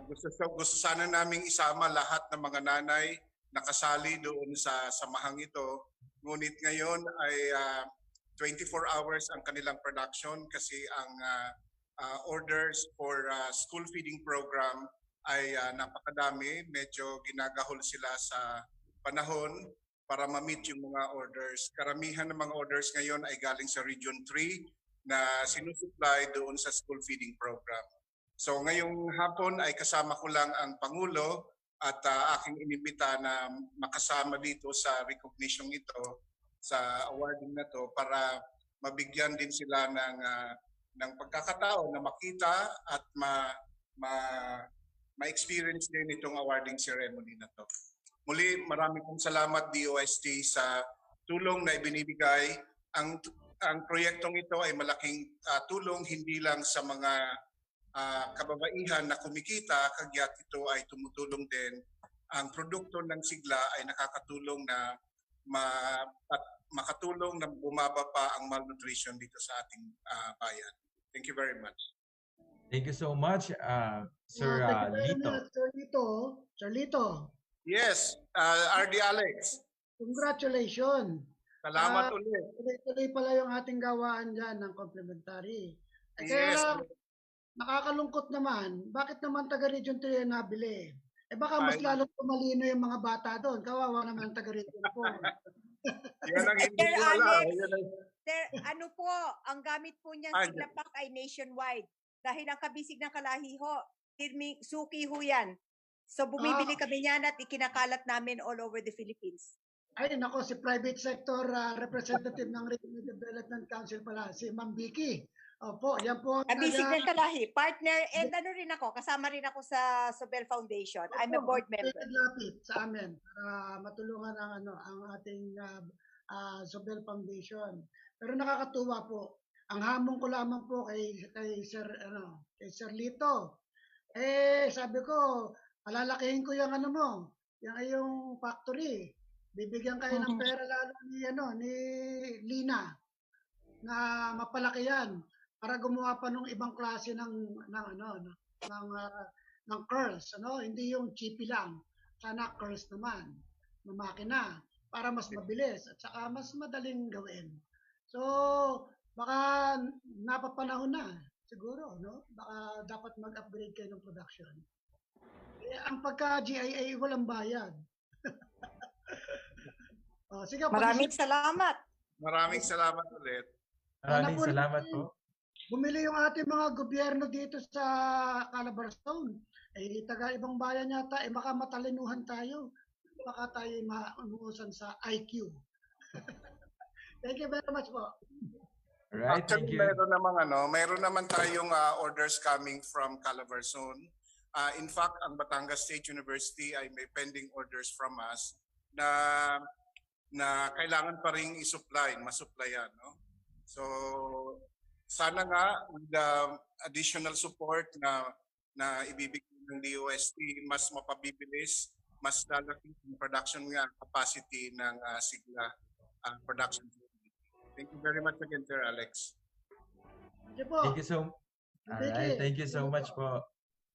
Gusto sana naming isama lahat ng mga nanay na kasali doon sa samahang ito. Ngunit ngayon ay 24 hours ang kanilang production kasi ang orders for school feeding program ay napakadami. Medyo ginagahol sila sa panahon para ma-meet yung mga orders. Karamihan ng mga orders ngayon ay galing sa Region 3 na sinusupply doon sa school feeding program. So ngayong hapon ay kasama ko lang ang Pangulo at aking inimbita na makasama dito sa recognition ito, sa awarding na to, para mabigyan din sila ng pagkakataon na makita at ma-experience din itong awarding ceremony na to. Muli, maraming pong salamat DOST sa tulong na ibinibigay. Ang proyektong ito ay malaking tulong hindi lang sa mga kababaihan na kumikita, kagyat ito ay tumutulong din. Ang produkto ng sigla ay nakakatulong na makatulong na bumaba pa ang malnutrition dito sa ating bayan. Thank you very much. Thank you so much, Sir Lito. Sir Lito. Yes, RD Alex. Congratulations. Salamat ulit. Tuloy-tuloy pala yung ating gawaan dyan ng complementary. Kaya Yes. lang, nakakalungkot naman, bakit naman taga-region 3 yung nabili? Baka mas Ay. lalong tumalino yung mga bata doon. Kawawa naman ang taga-region 4. Yan ang hindi Sir ko alam. Alex, Yan ang- sir, ano po, ang gamit po niyan Ay, Sigla Pack ay nationwide. Dahil ang kabisig ng Kalahiho, suki ho yan. So bumibili kami niyan at ikinakalat namin all over the Philippines. Ay, nako, si private sector representative ng Regional Development Council pala, si Ma'am Vicky. Opo, yan po. Kabisig ng Kalahi, partner, and ano rin ako, kasama rin ako sa Sobel Foundation. I'm a board member. Lapit sa amin para matulungan ang ating Sobel Foundation. Pero nakakatuwa po. Ang hamon ko lamang po kay Sir Lito. Sabi ko, palalakihin ko yung yung factory. Bibigyan kayo ng pera lalo ni Lina na mapalaki yan para gumawa pa ng ibang klase ng curls, Hindi yung chippy lang. Sana curls naman na makina para mas mabilis at saka mas madaling gawin. So, baka napapanahon na siguro, Baka dapat mag-upgrade kayo ng production. Ang pagka-GIA walang bayad. Sige, Maraming salamat. Maraming salamat ulit. Maraming salamat po. Bumili yung ating mga gobyerno dito sa Calabarzon. Taga ibang bayan yata, baka matalinuhan tayo. Baka tayo maumusan sa IQ. Thank you very much po. Alright, thank Actually, you. mayroon naman tayong orders coming from Calabarzon. In fact, ang Batangas State University ay may pending orders from us na kailangan pa ring masupplyan, So, sana nga with the additional support na ibibigay ng DOST, mas mapabibilis, mas lalaki yung production capacity ng Sigla production. Thank you very much again, Sir Alex. Thank you so Alright, thank you so much po.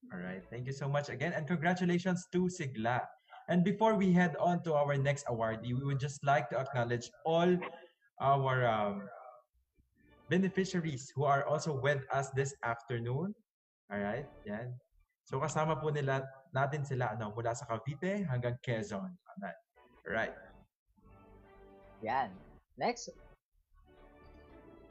Alright, thank you so much again and congratulations to Sigla. And before we head on to our next awardee, we would just like to acknowledge all our beneficiaries who are also with us this afternoon. Alright, yan. So kasama po natin sila mula sa Cavite hanggang Quezon. Alright. Yan. Next.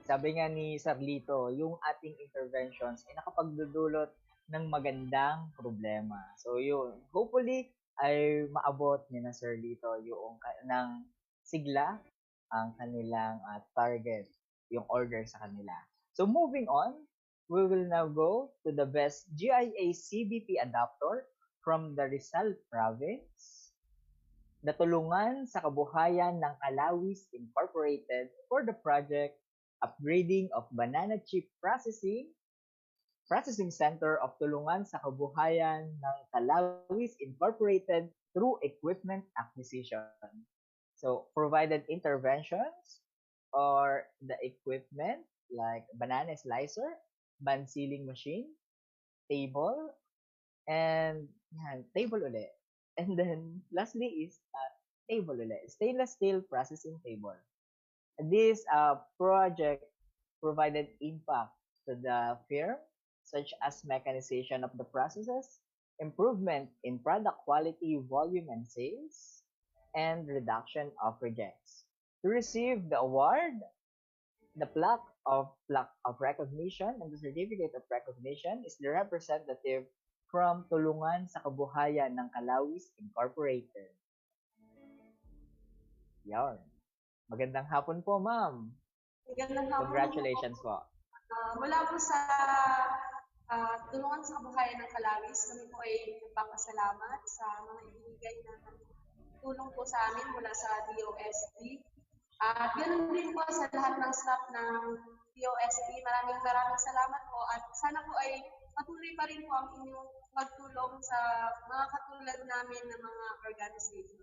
Sabi nga ni Sarlito, yung ating interventions ay nakapagdudulot ng magandang problema. So yun, hopefully ay maabot ni na Sir Lito yung ng Sigla ang kanilang target, yung order sa kanila. So moving on, we will now go to the best GIA CBP adapter from the Rizal Province. Natulungan sa kabuhayan ng Kalawis Incorporated for the project Upgrading of Banana Chip Processing Center of Tulungan sa Kabuhayan ng Kalawis Incorporated through equipment acquisition. So, provided interventions or the equipment like banana slicer, band sealing machine, table, and table ulit. And then, lastly is table ulit, stainless steel processing table. This project provided impact to the firm, such as mechanization of the processes, improvement in product quality, volume, and sales, and reduction of rejects. To receive the award, the plaque of recognition and the certificate of recognition is the representative from Tulungan sa Kabuhayan ng Kalawis Incorporated. Yan. Magandang hapon po, ma'am. Magandang hapon. Congratulations po. Mula po sa Tulungan sa Kabuhayan ng Kalawis, kami po ay nagpapasalamat sa mga ibinigay na tulong po sa amin mula sa DOST. At ganoon din po sa lahat ng staff ng DOST. Maraming salamat po at sana po ay patuloy pa rin po ang inyong pagtulong sa mga katulad namin ng mga organization.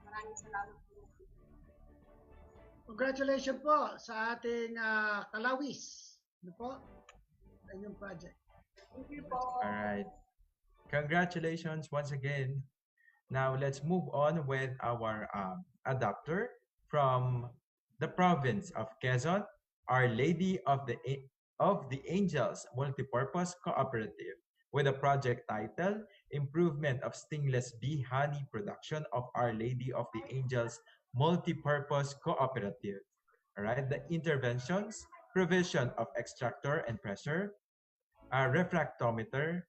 Maraming salamat po. Congratulations po sa ating Kalawis. Ano po? Sa inyong project. Thank you po. Alright. Congratulations once again. Now let's move on with our adapter from the province of Quezon, Our Lady of the Angels Multipurpose Cooperative with a project title Improvement of Stingless Bee Honey Production of Our Lady of the Angels Multipurpose Cooperative. All right, the interventions, provision of extractor and pressure, a refractometer,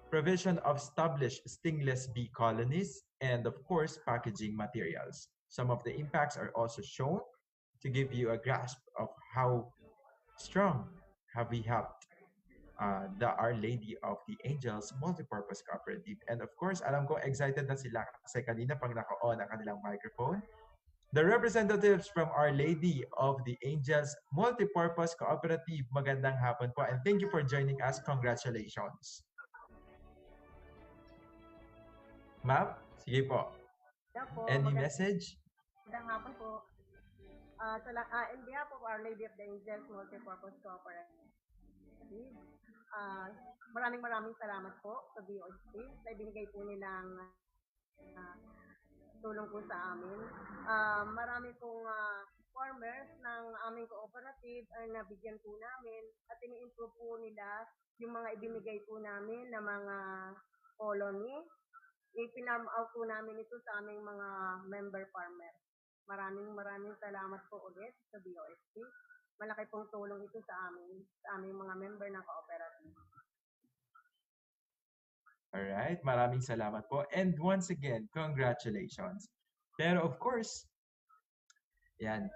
provision of established stingless bee colonies, and of course, packaging materials. Some of the impacts are also shown to give you a grasp of how strong have we helped the Our Lady of the Angels Multipurpose Cooperative. And of course, alam ko excited na sila kasi kanina pang naka-on ang kanilang microphone. The representatives from Our Lady of the Angels Multipurpose Cooperative, magandang hapon po and thank you for joining us. Congratulations. Ma'am, sige po. Any message? Magandang hapon po. In behalf of Our Lady of the Angels Multipurpose Cooperative, maraming salamat po sa DOST sa ibinigay po nilang tulong po sa amin. Marami pong farmers ng aming cooperative ay nabigyan po namin at ini-improve po nila yung mga ibinigay po namin na mga colony. I-pinarm out po namin ito sa aming mga member farmer. Maraming salamat po ulit sa DOST. Malaki pong tulong ito sa aming mga member ng cooperative. Alright, maraming salamat po. And once again, congratulations. Pero of course, yan,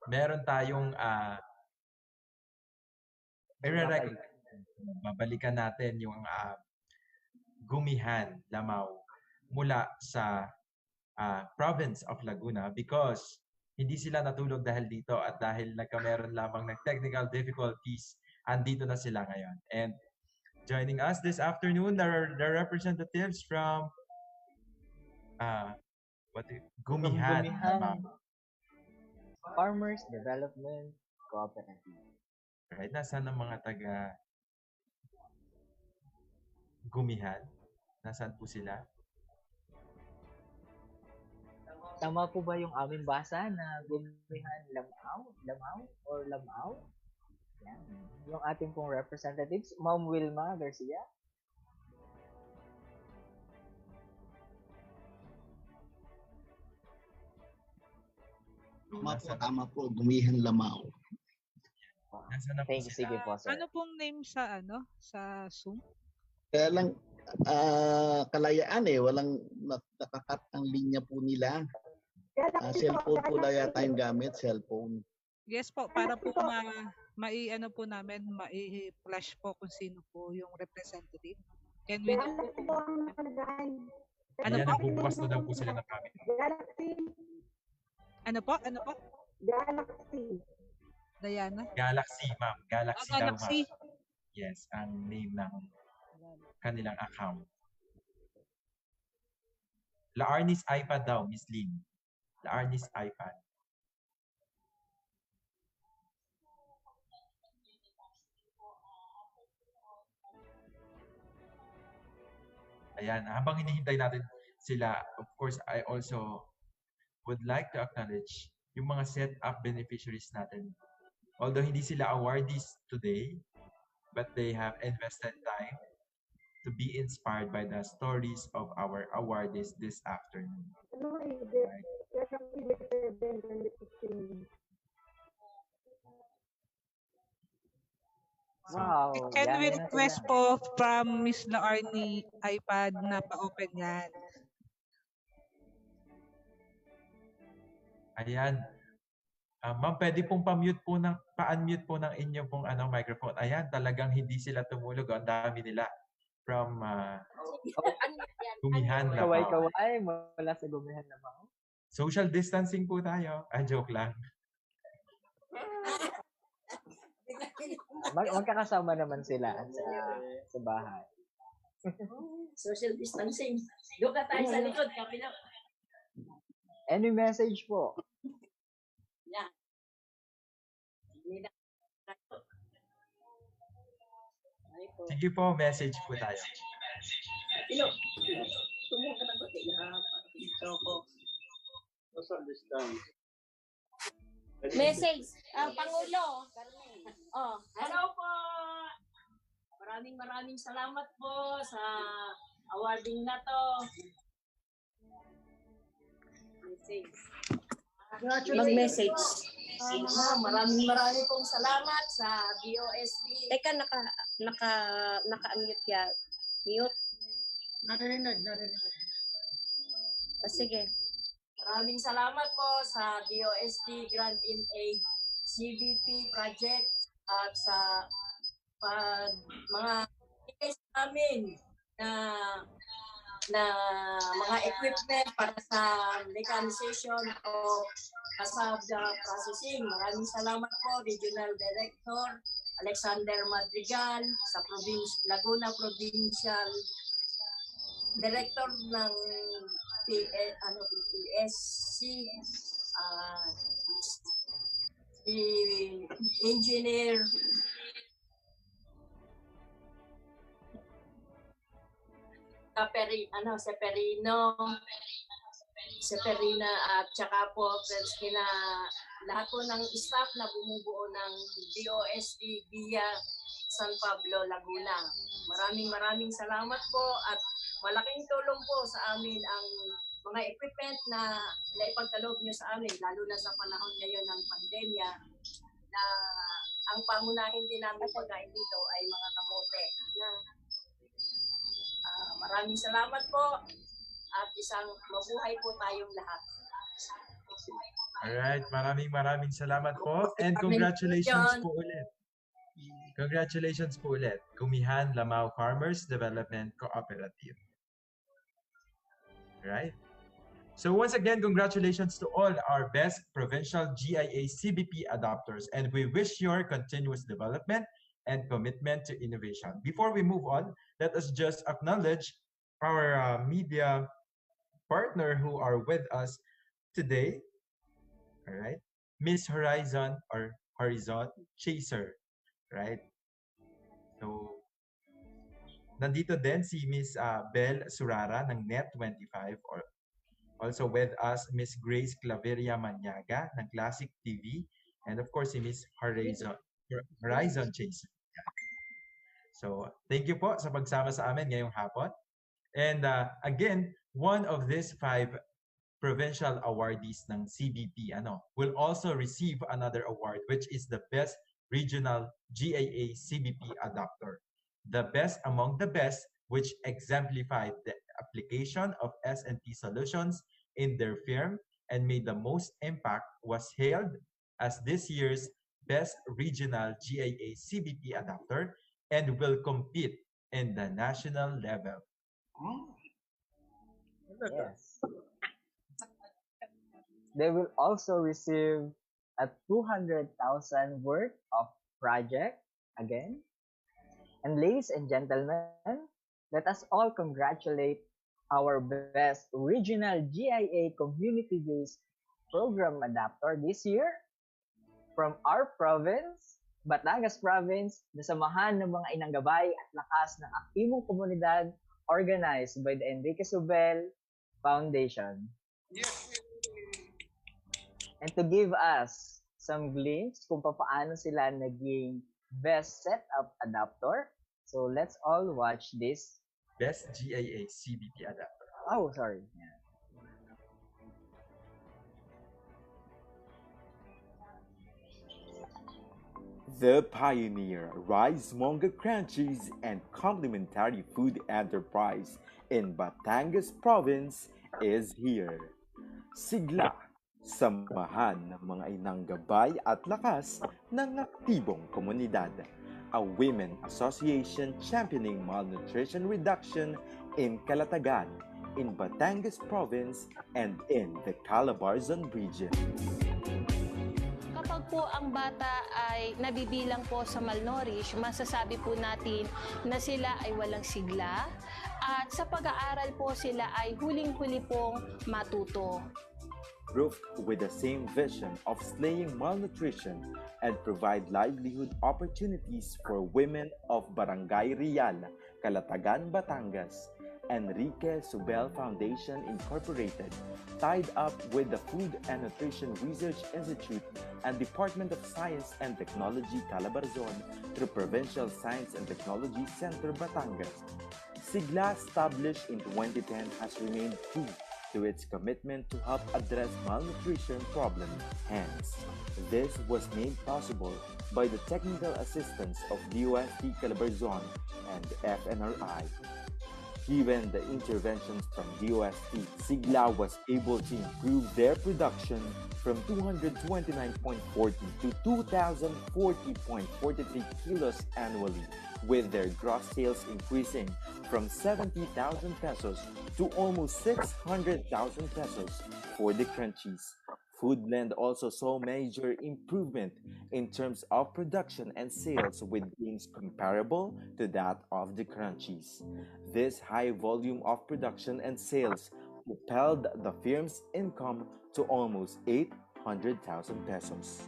meron tayong babalikan natin yung Gumihan, Lamao mula sa province of Laguna because hindi sila natulog dahil dito at dahil nagkameron lamang ng technical difficulties, andito na sila ngayon. And joining us this afternoon, there are the representatives from Gumihan. Farmers Development Cooperative. Right, nasaan ang mga taga Gumihan? Nasaan po sila? Tama po ba yung aming basa na Gumihan Lamao? Yan. Yung ating pong representatives, Ma'am Wilma Garcia. Tama po, Gumihan Lamao. Thank you, sige po, sir. Ano pong name sa sa Zoom? Kaya lang kalayaan walang nakakat ang linya po nila. Cellphone po na yata yung gamit, cellphone. Yes po, para po mai-ano po namin, mai-flash po kung sino po yung representative. Can we know po? Ano po? Bubukas na daw po sila ng camera. Ano po? Galaxy. Diana? Galaxy, ma'am. Galaxy daw, Galaxy. ma'am. Yes, ang name ng kanilang account. La Arnis iPad daw, Miss Lynn. La Arnis iPad. Ayan, habang hinihintay natin sila, of course, I also would like to acknowledge yung mga set-up beneficiaries natin. Although hindi sila awardees today, but they have invested time to be inspired by the stories of our awardees this afternoon. Wow. Can we request po from Miss Laarni iPad na pa-open yan? Ayan. Ma'am, pwede pong pa-unmute po ng inyong pong microphone. Ayan, talagang hindi sila tumulog. Ang dami nila from Gumihan Lamao. Kaway-kaway mula sa Gumihan Lamao. Social distancing po tayo. Joke lang. Magkakasama naman sila sa bahay. Social distancing. Doon ka tayo sa likod, kapila. Any message po? Yeah. Sige po, message po tayo. Ilo, tumulong ka ng konti. Ito ko. Social distance. Message, Pangulo. Oh, hello po. Maraming salamat po sa awarding na to. Message. Mag-message. Maraming pong salamat sa DOST. Teka, naka-unmute yan. Mute. Narinig. Sige. Maraming salamat po sa DOST Grant in Aid CBP project at sa mga ibigay sa amin na mga equipment para sa mechanization o kasabda processing. Maraming salamat po, Regional Director Alexander Madrigal sa Laguna Provincial Director ng PPSC, si Engineer Seperina at saka po kina lahat po ng staff na bumubuo ng DOST via San Pablo, Laguna. Maraming salamat po at malaking tulong po sa amin ang mga equipment na naipagkaloob nyo sa amin, lalo na sa panahon ngayon ng pandemya, na ang pangunahin din namin pagkain dito ay mga kamote. Maraming salamat po at isang mabuhay po tayong lahat. Alright, maraming salamat po and congratulations po ulit. Congratulations po ulit, Kumihan Lamao Farmers Development Cooperative. Right? So once again, congratulations to all our best provincial GIA CBP adopters, and we wish your continuous development and commitment to innovation. Before we move on, let us just acknowledge our media partner who are with us today. All right, Miss Horizon or Horizon Chaser, right? So nandito din si Miss Bel Surara ng Net25, or also with us Miss Grace Claveria Manyaga ng Classic TV, and of course si Miss Horizon Chaser. So thank you po sa pagsama sa amin ngayong hapon. And again, one of these 5 provincial awardees ng CBP will also receive another award, which is the Best Regional GIA CBP Adopter. The best among the best, which exemplified the application of S&T solutions in their firm and made the most impact, was hailed as this year's Best Regional GIA CBP Adopter and will compete in the national level. Yes. They will also receive a 200,000 worth of project again. And ladies and gentlemen, let us all congratulate our best regional GIA community-based program adapter this year from our province, Batangas Province, na samahan ng mga inanggabay at lakas ng aktibong komunidad organized by the Enrique Subel Foundation. And to give us some glimpse kung paano sila naging best setup adapter, so let's all watch this. Best GIA CBP adapter. Oh, sorry. Yeah. The pioneer rice manga crunchies and complementary food enterprise in Batangas Province is here. Sigla, samahan ng mga inanggabay at lakas ng aktibong komunidad. A women association championing malnutrition reduction in Calatagan, in Batangas Province, and in the Calabarzon region. Kapag po ang bata ay nabibilang po sa malnourished, masasabi po natin na sila ay walang sigla at sa pag-aaral po sila ay huling-huli pong matuto. Roofed with the same vision of slaying malnutrition and provide livelihood opportunities for women of Barangay Real, Calatagan, Batangas. Enrique Subel Foundation Incorporated tied up with the Food and Nutrition Research Institute and Department of Science and Technology Calabarzon through Provincial Science and Technology Center Batangas. Sigla, established in 2010, has remained true to its commitment to help address malnutrition problem. Hence, this was made possible by the technical assistance of DOST Calabarzon and FNRI. Given the interventions from DOST, Sigla was able to improve their production from 229.40 to 2,040.43 kilos annually, with their gross sales increasing from 70,000 pesos to almost 600,000 pesos for the crunchies. Foodland also saw major improvement in terms of production and sales with gains comparable to that of the crunchies. This high volume of production and sales propelled the firm's income to almost 800,000 pesos.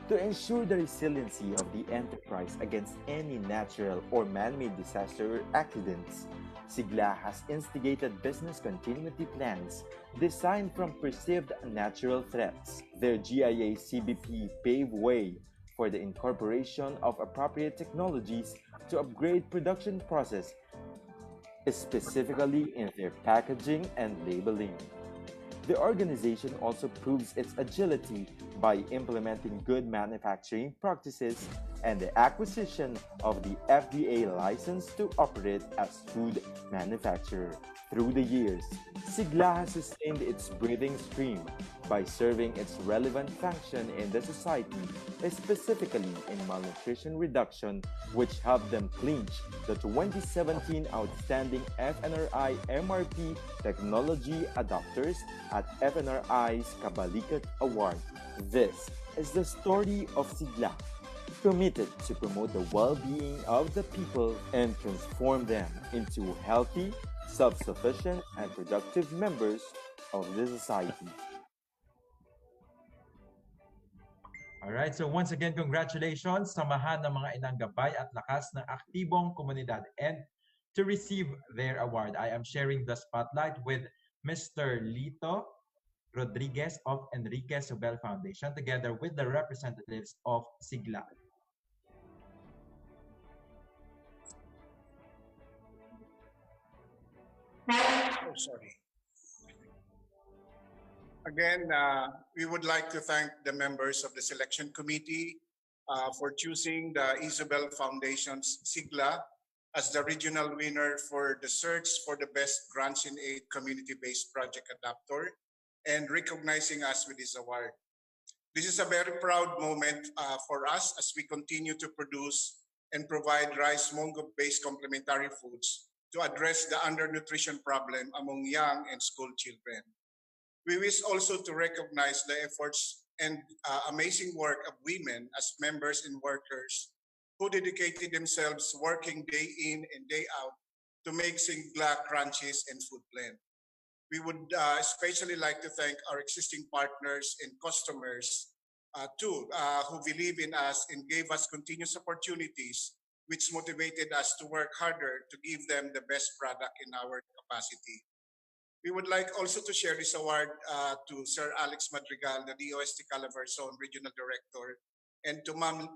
To ensure the resiliency of the enterprise against any natural or man-made disaster or accidents, Sigla has instigated business continuity plans designed from perceived natural threats. Their GIA CBP paved way for the incorporation of appropriate technologies to upgrade production process, specifically in their packaging and labeling. The organization also proves its agility by implementing good manufacturing practices and the acquisition of the FDA license to operate as food manufacturer. Through the years, Sigla has sustained its breathing stream by serving its relevant function in the society, specifically in malnutrition reduction, which helped them clinch the 2017 Outstanding FNRI MRP Technology Adopters at FNRI's Kabalikat Award. This is the story of Sigla, committed to promote the well-being of the people and transform them into healthy, self-sufficient, and productive members of the society. Alright, so once again, congratulations. Samahan ng mga inang gabay at lakas ng aktibong komunidad. And to receive their award, I am sharing the spotlight with Mr. Lito Rodriguez of Enrique Subel Foundation, together with the representatives of Sigla. Oh, sorry. Again, we would like to thank the members of the selection committee for choosing the Isabel Foundation's Sigla as the regional winner for the search for the best grants in aid community-based project adapter and recognizing us with this award. This is a very proud moment for us as we continue to produce and provide rice mongo-based complementary foods to address the undernutrition problem among young and school children. We wish also to recognize the efforts and amazing work of women as members and workers who dedicated themselves working day in and day out to make Sigla crunchies and food blend. We would especially like to thank our existing partners and customers too, who believe in us and gave us continuous opportunities, which motivated us to work harder to give them the best product in our capacity. We would like also to share this award to Sir Alex Madrigal, the DOST Calabarzon Regional Director, and to Ma'am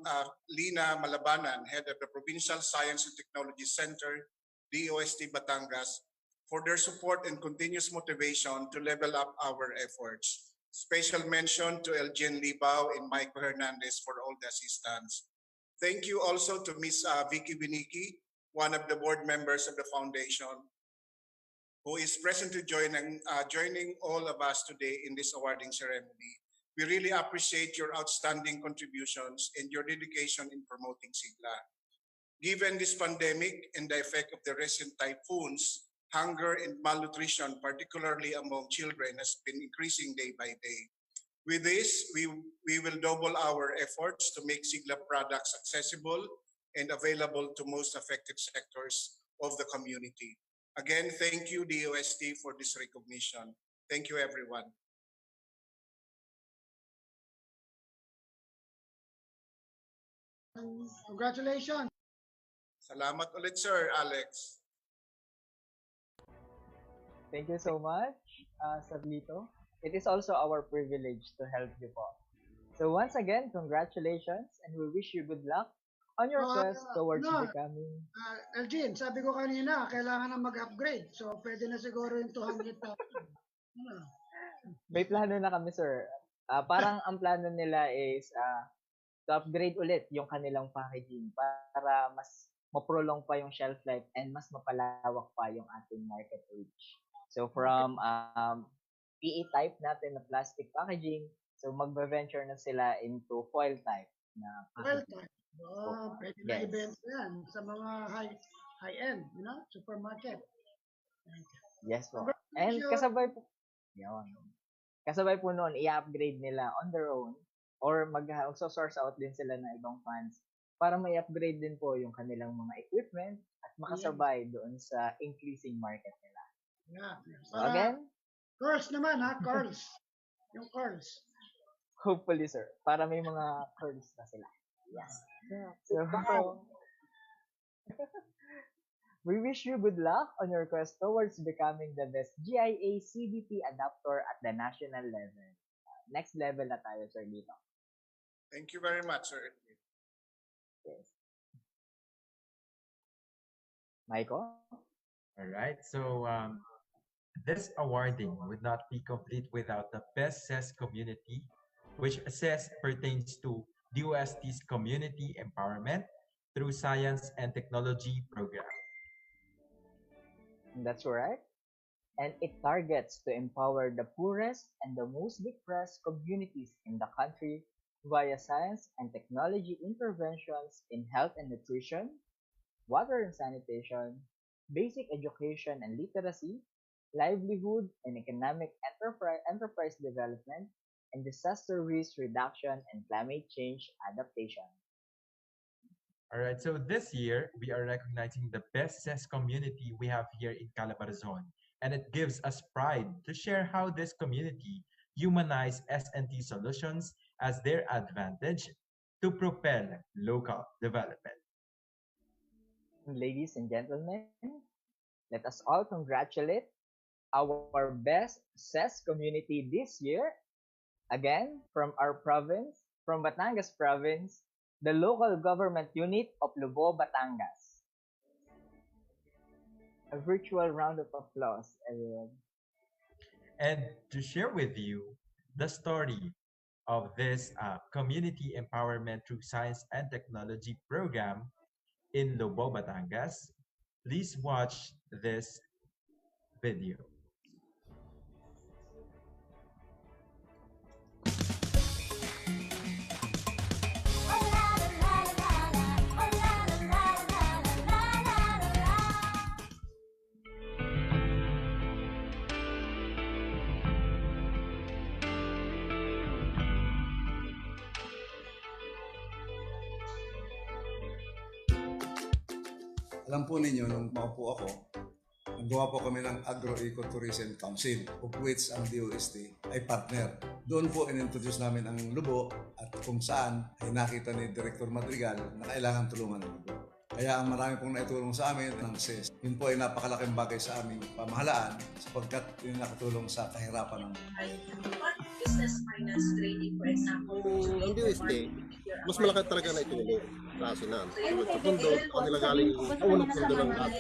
Lina Malabanan, Head of the Provincial Science and Technology Center, DOST Batangas, for their support and continuous motivation to level up our efforts. Special mention to Elgin Libao and Michael Hernandez for all the assistance. Thank you also to Ms. Vicky Biniki, one of the board members of the foundation, who is presently joining all of us today in this awarding ceremony. We really appreciate your outstanding contributions and your dedication in promoting Sigla. Given this pandemic and the effect of the recent typhoons, hunger and malnutrition, particularly among children, has been increasing day by day. With this, we will double our efforts to make Sigla products accessible and available to most affected sectors of the community. Again, thank you, DOST, for this recognition. Thank you, everyone. Congratulations. Salamat ulit, Sir Alex. Thank you so much, Sablito. It is also our privilege to help you po. So once again, congratulations and we wish you good luck on your quest towards becoming... Elgin, sabi ko kanina, kailangan na mag-upgrade. So, pwede na siguro yung 200,000. May plano na kami, sir. Parang ang plano nila is to upgrade ulit yung kanilang packaging para mas ma-prolong pa yung shelf life and mas mapalawak pa yung ating market reach. So from PE type natin na plastic packaging, so magbe-venture na sila into foil type na Well, packaging. pwede na Yes. event yan sa mga high-end, supermarket. Yes po. And kasabay po, yun. Kasabay po noon, i-upgrade nila on their own or mag-source out din sila ng ibang funds para may upgrade din po yung kanilang mga equipment at makasabay doon sa increasing market nila. Yeah. So again, curls naman curls. Yung curls. hopefully sir, para may mga curls na sila. Yes. So, we wish you good luck on your quest towards becoming the best GIA CBP adapter at the national level. Next level na tayo, sir, dito. Thank you very much, sir. Yes. Michael? All right. So this awarding would not be complete without the Best CES community, which CES pertains to DOST's Community Empowerment through Science and Technology program. That's right. And it targets to empower the poorest and the most depressed communities in the country via science and technology interventions in health and nutrition, water and sanitation, basic education and literacy, livelihood and economic enterprise development, and disaster risk reduction and climate change adaptation. All right. So this year, we are recognizing the best CES community we have here in Calabarzon. And it gives us pride to share how this community humanize S&T solutions as their advantage to propel local development. Ladies and gentlemen, let us all congratulate our best CES community this year. Again, from our province, from Batangas province, the local government unit of Lubo, Batangas. A virtual round of applause, everyone. And to share with you the story of this community empowerment through science and technology program in Lobo, Batangas, please watch this video. Alam po ninyo, nung maupo ako, nagawa po kami ng Agro-Ecotourism Council, of which ang DOST ay partner. Doon po in-introduce namin ang Lubo at kung saan ay nakita ni Director Madrigal na kailangan tulungan ng Lubo. Kaya ang marami pong naitulong sa amin ng CES. Yun po ay napakalaking bagay sa aming pamahalaan sapagkat yun nakatulong sa kahirapan ng business finance trading, for example. Ang DOST, mas malaki talaga na itulong. Klase na. Patundo, kanila galing unang pundo ng lahat.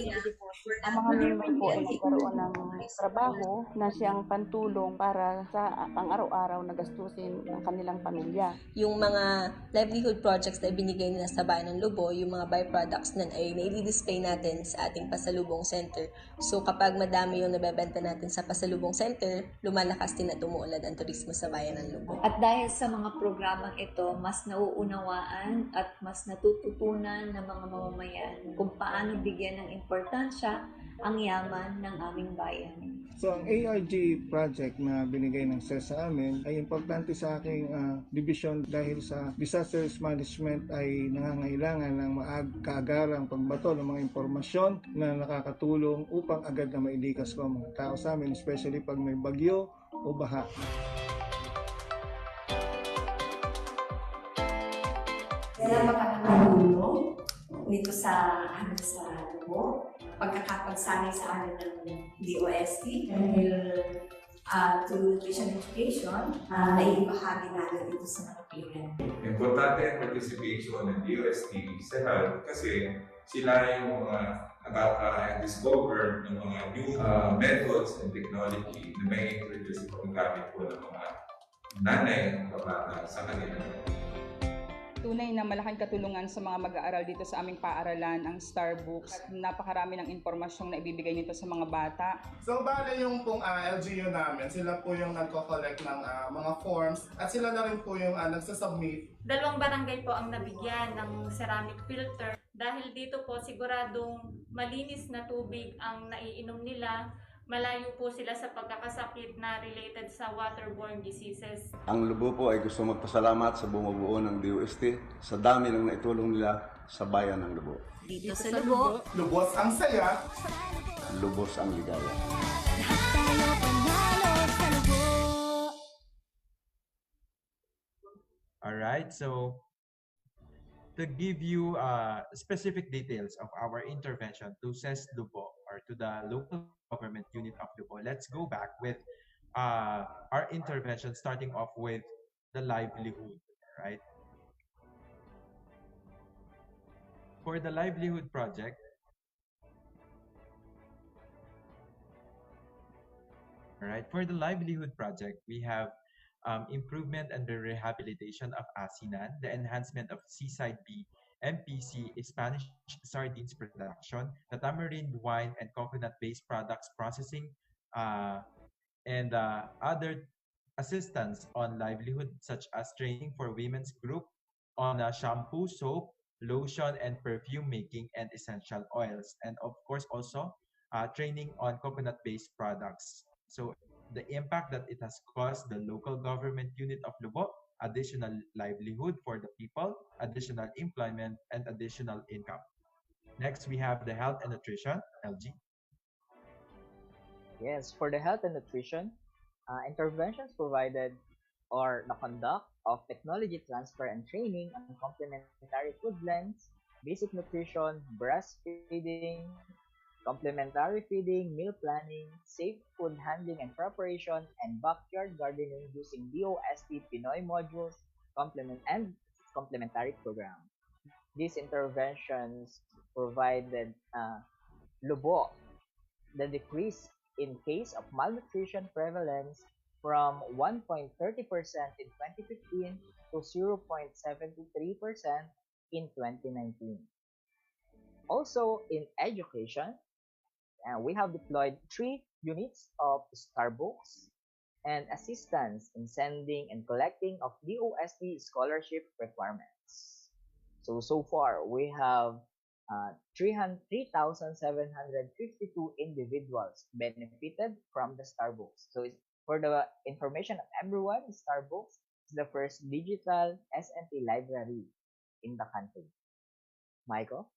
Ang mga women po ay nagkaroon ng trabaho na siyang pantulong para sa pang-araw-araw na gastusin ng kanilang pamilya. Yung mga livelihood projects na ibinigay nila sa bayan ng Lubo, yung mga byproducts nun ay nai-display natin sa ating pasalubong center. So kapag madami yung nabebenta natin sa pasalubong center, lumalakas din at umuunlad ang turismo sa bayan ng Lubo. At dahil sa mga programang ito, mas nauunawaan at mas natututunan ng mga mamamayan kung paano bigyan ng importansya ang yaman ng aming bayan. So ang ARG project na binigay ng CES sa amin ay importante sa aking division dahil sa disaster management ay nangangailangan ng kaagarang pagbato ng mga impormasyon na nakakatulong upang agad na mailikas ko ang mga tao sa amin, especially pag may bagyo o baha. Kaya makakatulong dito sa Lubo. pagkakapagsanay sa amin ng DOST dahil through nutrition education, naibahagi namin dito sa mga parent. Importante ang participation ng DOST sa health kasi sila yung mga nakaka-discover ng mga new methods and technology na may introduce kung gamit po ng mga nanay at kabata sa kanila. Tunay na malaking katulungan sa mga mag-aaral dito sa aming paaralan ang Starbooks. Napakarami ng impormasyong na ibibigay nito sa mga bata. So bale yung pong LGU namin, sila po yung nagko-collect ng mga forms at sila na rin po yung nagsasubmit. 2 barangay po ang nabigyan ng ceramic filter dahil dito po siguradong malinis na tubig ang naiinom nila. Malayo po sila sa pagkakasakit na related sa waterborne diseases. Ang Lubo po ay gusto magpasalamat sa bumubuo ng DOST sa dami ng naitulong nila sa bayan ng Lubo. Dito sa Lubo, lubos ang saya, Lubos ang ligaya. All right, so to give you specific details of our intervention to SES Lubo or to the local government unit of Lubo, let's go back with our intervention, starting off with the livelihood, right? For the livelihood project, we have improvement and the rehabilitation of Asinan, the enhancement of Seaside B, MPC, Spanish sardines production, the tamarind wine and coconut-based products processing, and other assistance on livelihood such as training for women's group on shampoo, soap, lotion, and perfume making and essential oils, and of course also training on coconut-based products. So the impact that it has caused the local government unit of Lubo, additional livelihood for the people, additional employment, and additional income. Next, we have the health and nutrition, LG. Yes, for the health and nutrition, interventions provided or the conduct of technology transfer and training on complementary food blends, basic nutrition, breastfeeding, complementary feeding, meal planning, safe food handling and preparation, and backyard gardening using DOST Pinoy modules, complementary program. These interventions provided Lubo the decrease in case of malnutrition prevalence from 1.30% in 2015 to 0.73% in 2019. Also, in education, we have deployed 3 units of Starbooks and assistance in sending and collecting of DOST scholarship requirements. So far, we have 3,752 individuals benefited from the Starbooks. So for the information of everyone, Starbooks is the first digital SNT library in the country. Michael?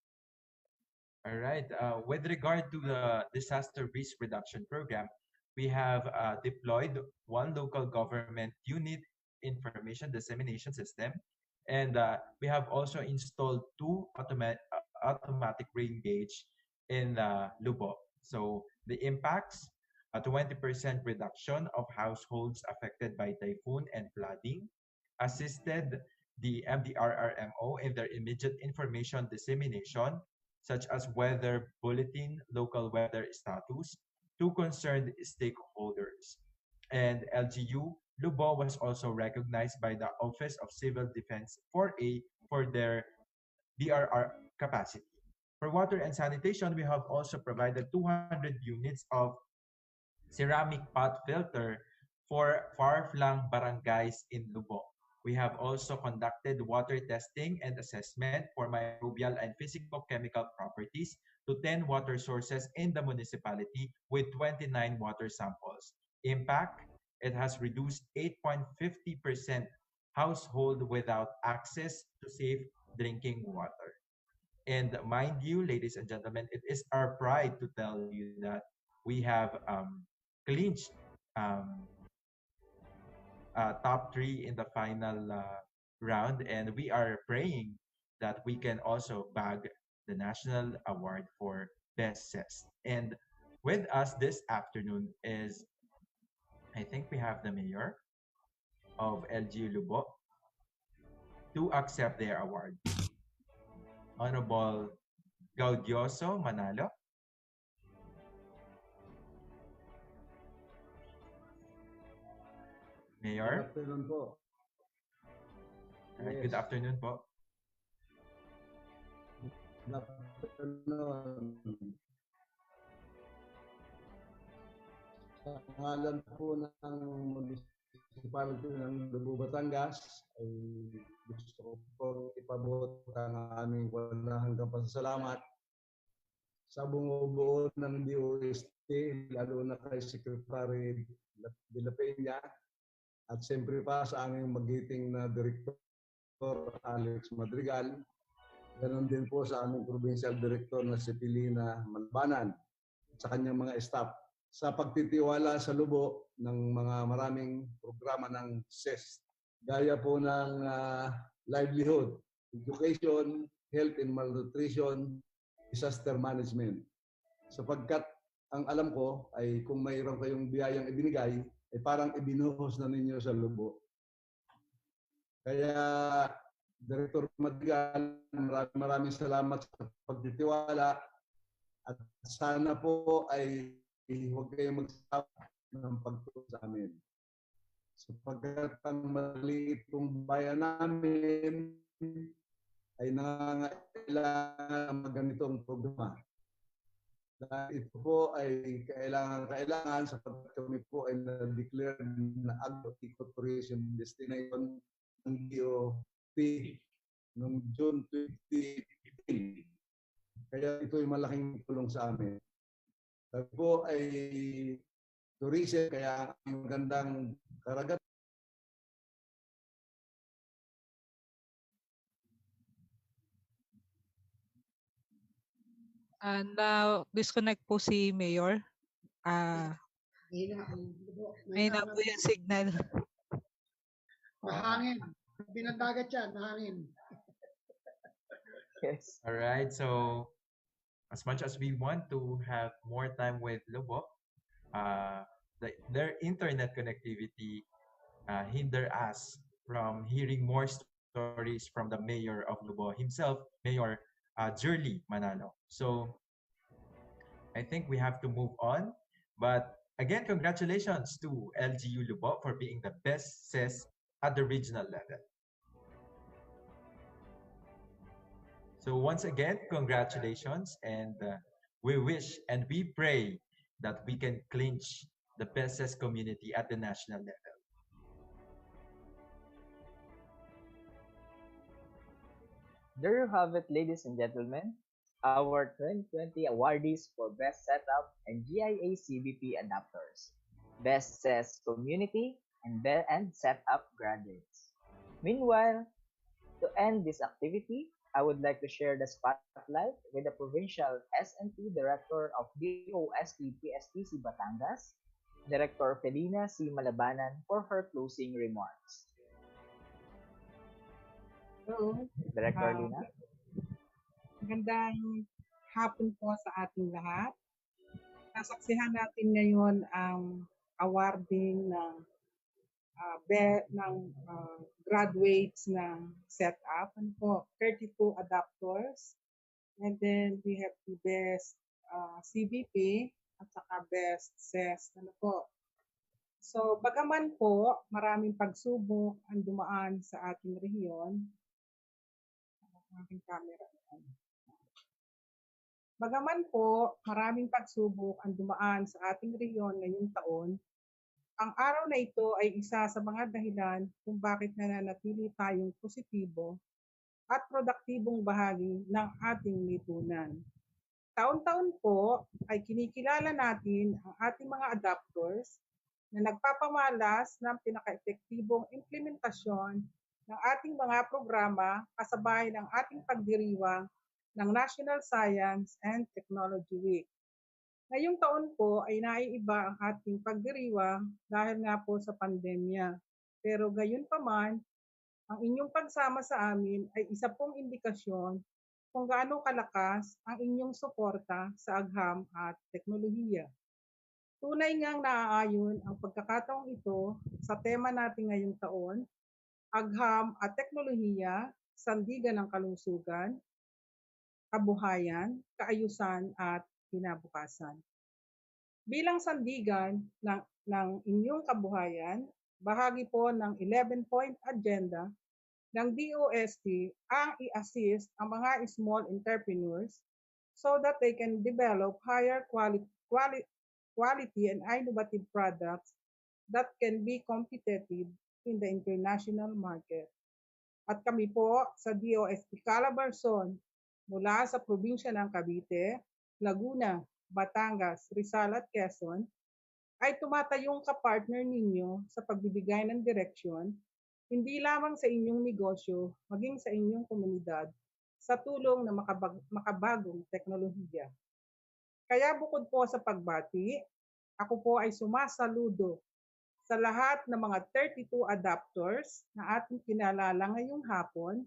All right. With regard to the disaster risk reduction program, we have deployed 1 local government unit information dissemination system, and we have also installed 2 automatic rain gauge in Lubo. So the impacts: a 20% reduction of households affected by typhoon and flooding, assisted the MDRRMO in their immediate information dissemination, such as weather bulletin, local weather status, to concerned stakeholders. And LGU Lubo was also recognized by the Office of Civil Defense 4A for their DRR capacity. For water and sanitation, we have also provided 200 units of ceramic pot filter for far-flung barangays in Lubo. We have also conducted water testing and assessment for microbial and physicochemical properties to 10 water sources in the municipality with 29 water samples. Impact: it has reduced 8.50% household without access to safe drinking water. And mind you, ladies and gentlemen, it is our pride to tell you that we have clinched top 3 in the final round, and we are praying that we can also bag the national award for best CES. And with us this afternoon is, I think we have the mayor of LGU Lubo to accept their award. Honorable Gaudioso Manalo. Mayor. Good afternoon po. Good afternoon po. Good afternoon. Sa pangalan po ng municipality ng Lubo, Batangas, ay gusto ko po ipabot ang aming walang hanggang pasasalamat sa bumubuo ng DOST, lalo na kay Secretary de la Peña, at siyempre pa sa aming magiting na Director Alex Madrigal. Ganon din po sa aming Provincial Director na si Pilina Malbanan at sa kanyang mga staff sa pagtitiwala sa Lubo ng mga maraming programa ng CES. Gaya po ng livelihood, education, health and malnutrition, disaster management. Sapagkat ang alam ko ay kung mayroon kayong biyayang ibinigay, ay parang ibinuhos na ninyo sa Lubo. Kaya, Director Madrigal, maraming salamat sa pagtitiwala at sana po ay huwag kayong magsasawa ng pagtulong sa amin. Sapagkat ang maliit kong bayan namin ay nangangailangan ng ganitong programa. Dahil ito po ay kailangan sapagkat kami po ay na-declare na agro-ecotourism destination ng DOT noong June 2015. Kaya ito ay malaking tulong sa amin. Kami po ay tourism, kaya ang magandang karagatan. Now, disconnect po si Mayor. May na po yung signal. Mahangin. Binadagat yan, mahangin. Yes. All right. So, as much as we want to have more time with Lubo, their internet connectivity hinder us from hearing more stories from the mayor of Lubo himself, Mayor Jerly Manalo. So, I think we have to move on. But again, congratulations to LGU Lubo for being the best CES at the regional level. So once again, congratulations, and we wish and we pray that we can clinch the best CES community at the national level. There you have it, ladies and gentlemen. Our 2020 awardees for Best Setup and GIA CBP Adapters, Best CES Community, and Setup Graduates. Meanwhile, to end this activity, I would like to share the spotlight with the Provincial S&T Director of DOST PSTC Batangas, Director Felina C. Malabanan, for her closing remarks. Hello. Director Lina. Magandang hapon po sa ating lahat. Nasaksihan natin ngayon ang awarding ng graduates ng setup. 32 adapters. And then we have the best CBP at saka best CES. So, bagaman po maraming pagsubok ang dumaan sa ating rehiyon. Aking camera. Bagaman po maraming pagsubok ang dumaan sa ating rehiyon ngayong taon, ang araw na ito ay isa sa mga dahilan kung bakit nananatili tayong positibo at produktibong bahagi ng ating lipunan. Taon-taon po ay kinikilala natin ang ating mga adapters na nagpapamalas ng pinaka-epektibong implementasyon ng ating mga programa kasabay ng ating pagdiriwang ng National Science and Technology Week. Ngayong taon po ay naiiba ang ating pagdiriwang dahil nga po sa pandemya. Pero gayon pa man, ang inyong pagsama sa amin ay isa pong indikasyon kung gaano kalakas ang inyong suporta sa agham at teknolohiya. Tunay ngang naaayon ang pagkakataong ito sa tema natin ngayong taon, agham at teknolohiya, sandigan ng kalusugan, kabuhayan, kaayusan at kinabukasan. Bilang sandigan ng inyong kabuhayan, bahagi po ng 11-point agenda ng DOST ang i-assist ang mga small entrepreneurs so that they can develop higher quality and innovative products that can be competitive in the international market. At kami po sa DOST Calabarzon mula sa probinsya ng Cavite, Laguna, Batangas, Rizal at Quezon ay tumatayong kapartner ninyo sa pagbibigay ng direksyon hindi lamang sa inyong negosyo, maging sa inyong komunidad sa tulong ng makabagong teknolohiya. Kaya bukod po sa pagbati, ako po ay sumasaludo sa lahat ng mga 32 adapters na ating kinalala ngayong hapon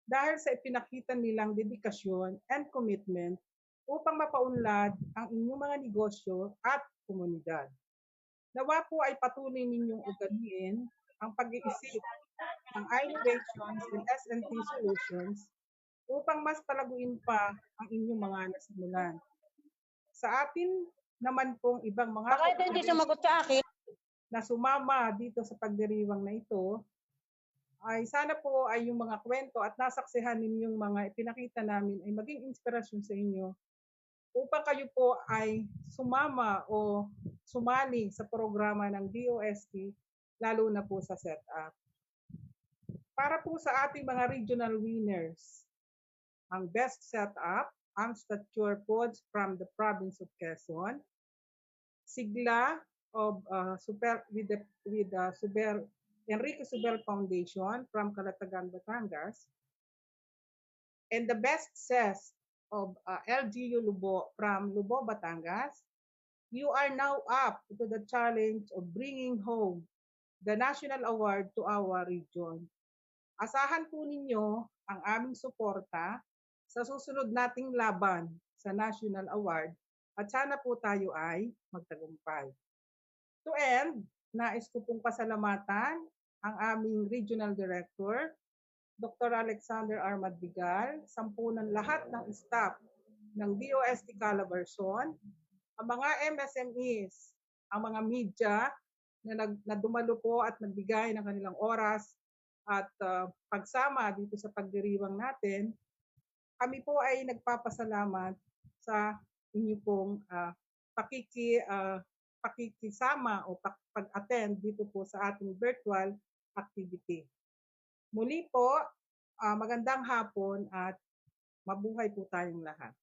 dahil sa ipinakita nilang dedikasyon and commitment upang mapaunlad ang inyong mga negosyo at komunidad. Nawa po ay patuloy ninyong ugaliin ang pag-iisip ng innovations and S&T solutions upang mas palaguin pa ang inyong mga nasimulan. Sa atin naman pong ibang mga na sumama dito sa pagdiriwang na ito, ay sana po ay yung mga kwento at nasaksihan ninyong mga ipinakita namin ay maging inspirasyon sa inyo upang kayo po ay sumama o sumali sa programa ng DOST, lalo na po sa setup. Para po sa ating mga regional winners, ang best setup, ang Stature Pods from the province of Quezon, Sigla of Enrique Subel Foundation from Calatagan, Batangas, and the best CES of LGU Lubo from Lubo, Batangas. You are now up to the challenge of bringing home the national award to our region. Asahan po ninyo ang aming suporta sa susunod nating laban sa National Award at sana po tayo ay magtagumpay. To end, nais ko pong pasalamatan ang aming Regional Director, Dr. Alexander R. Madrigal, sampunan lahat ng staff ng DOST Calabarzon, ang mga MSMEs, ang mga media na dumalo po at nagbigay ng kanilang oras at pagsama dito sa pagdiriwang natin. Kami po ay nagpapasalamat sa inyo pong pakikisama o pag-attend dito po sa ating virtual activity. Muli po, magandang hapon at mabuhay po tayong lahat.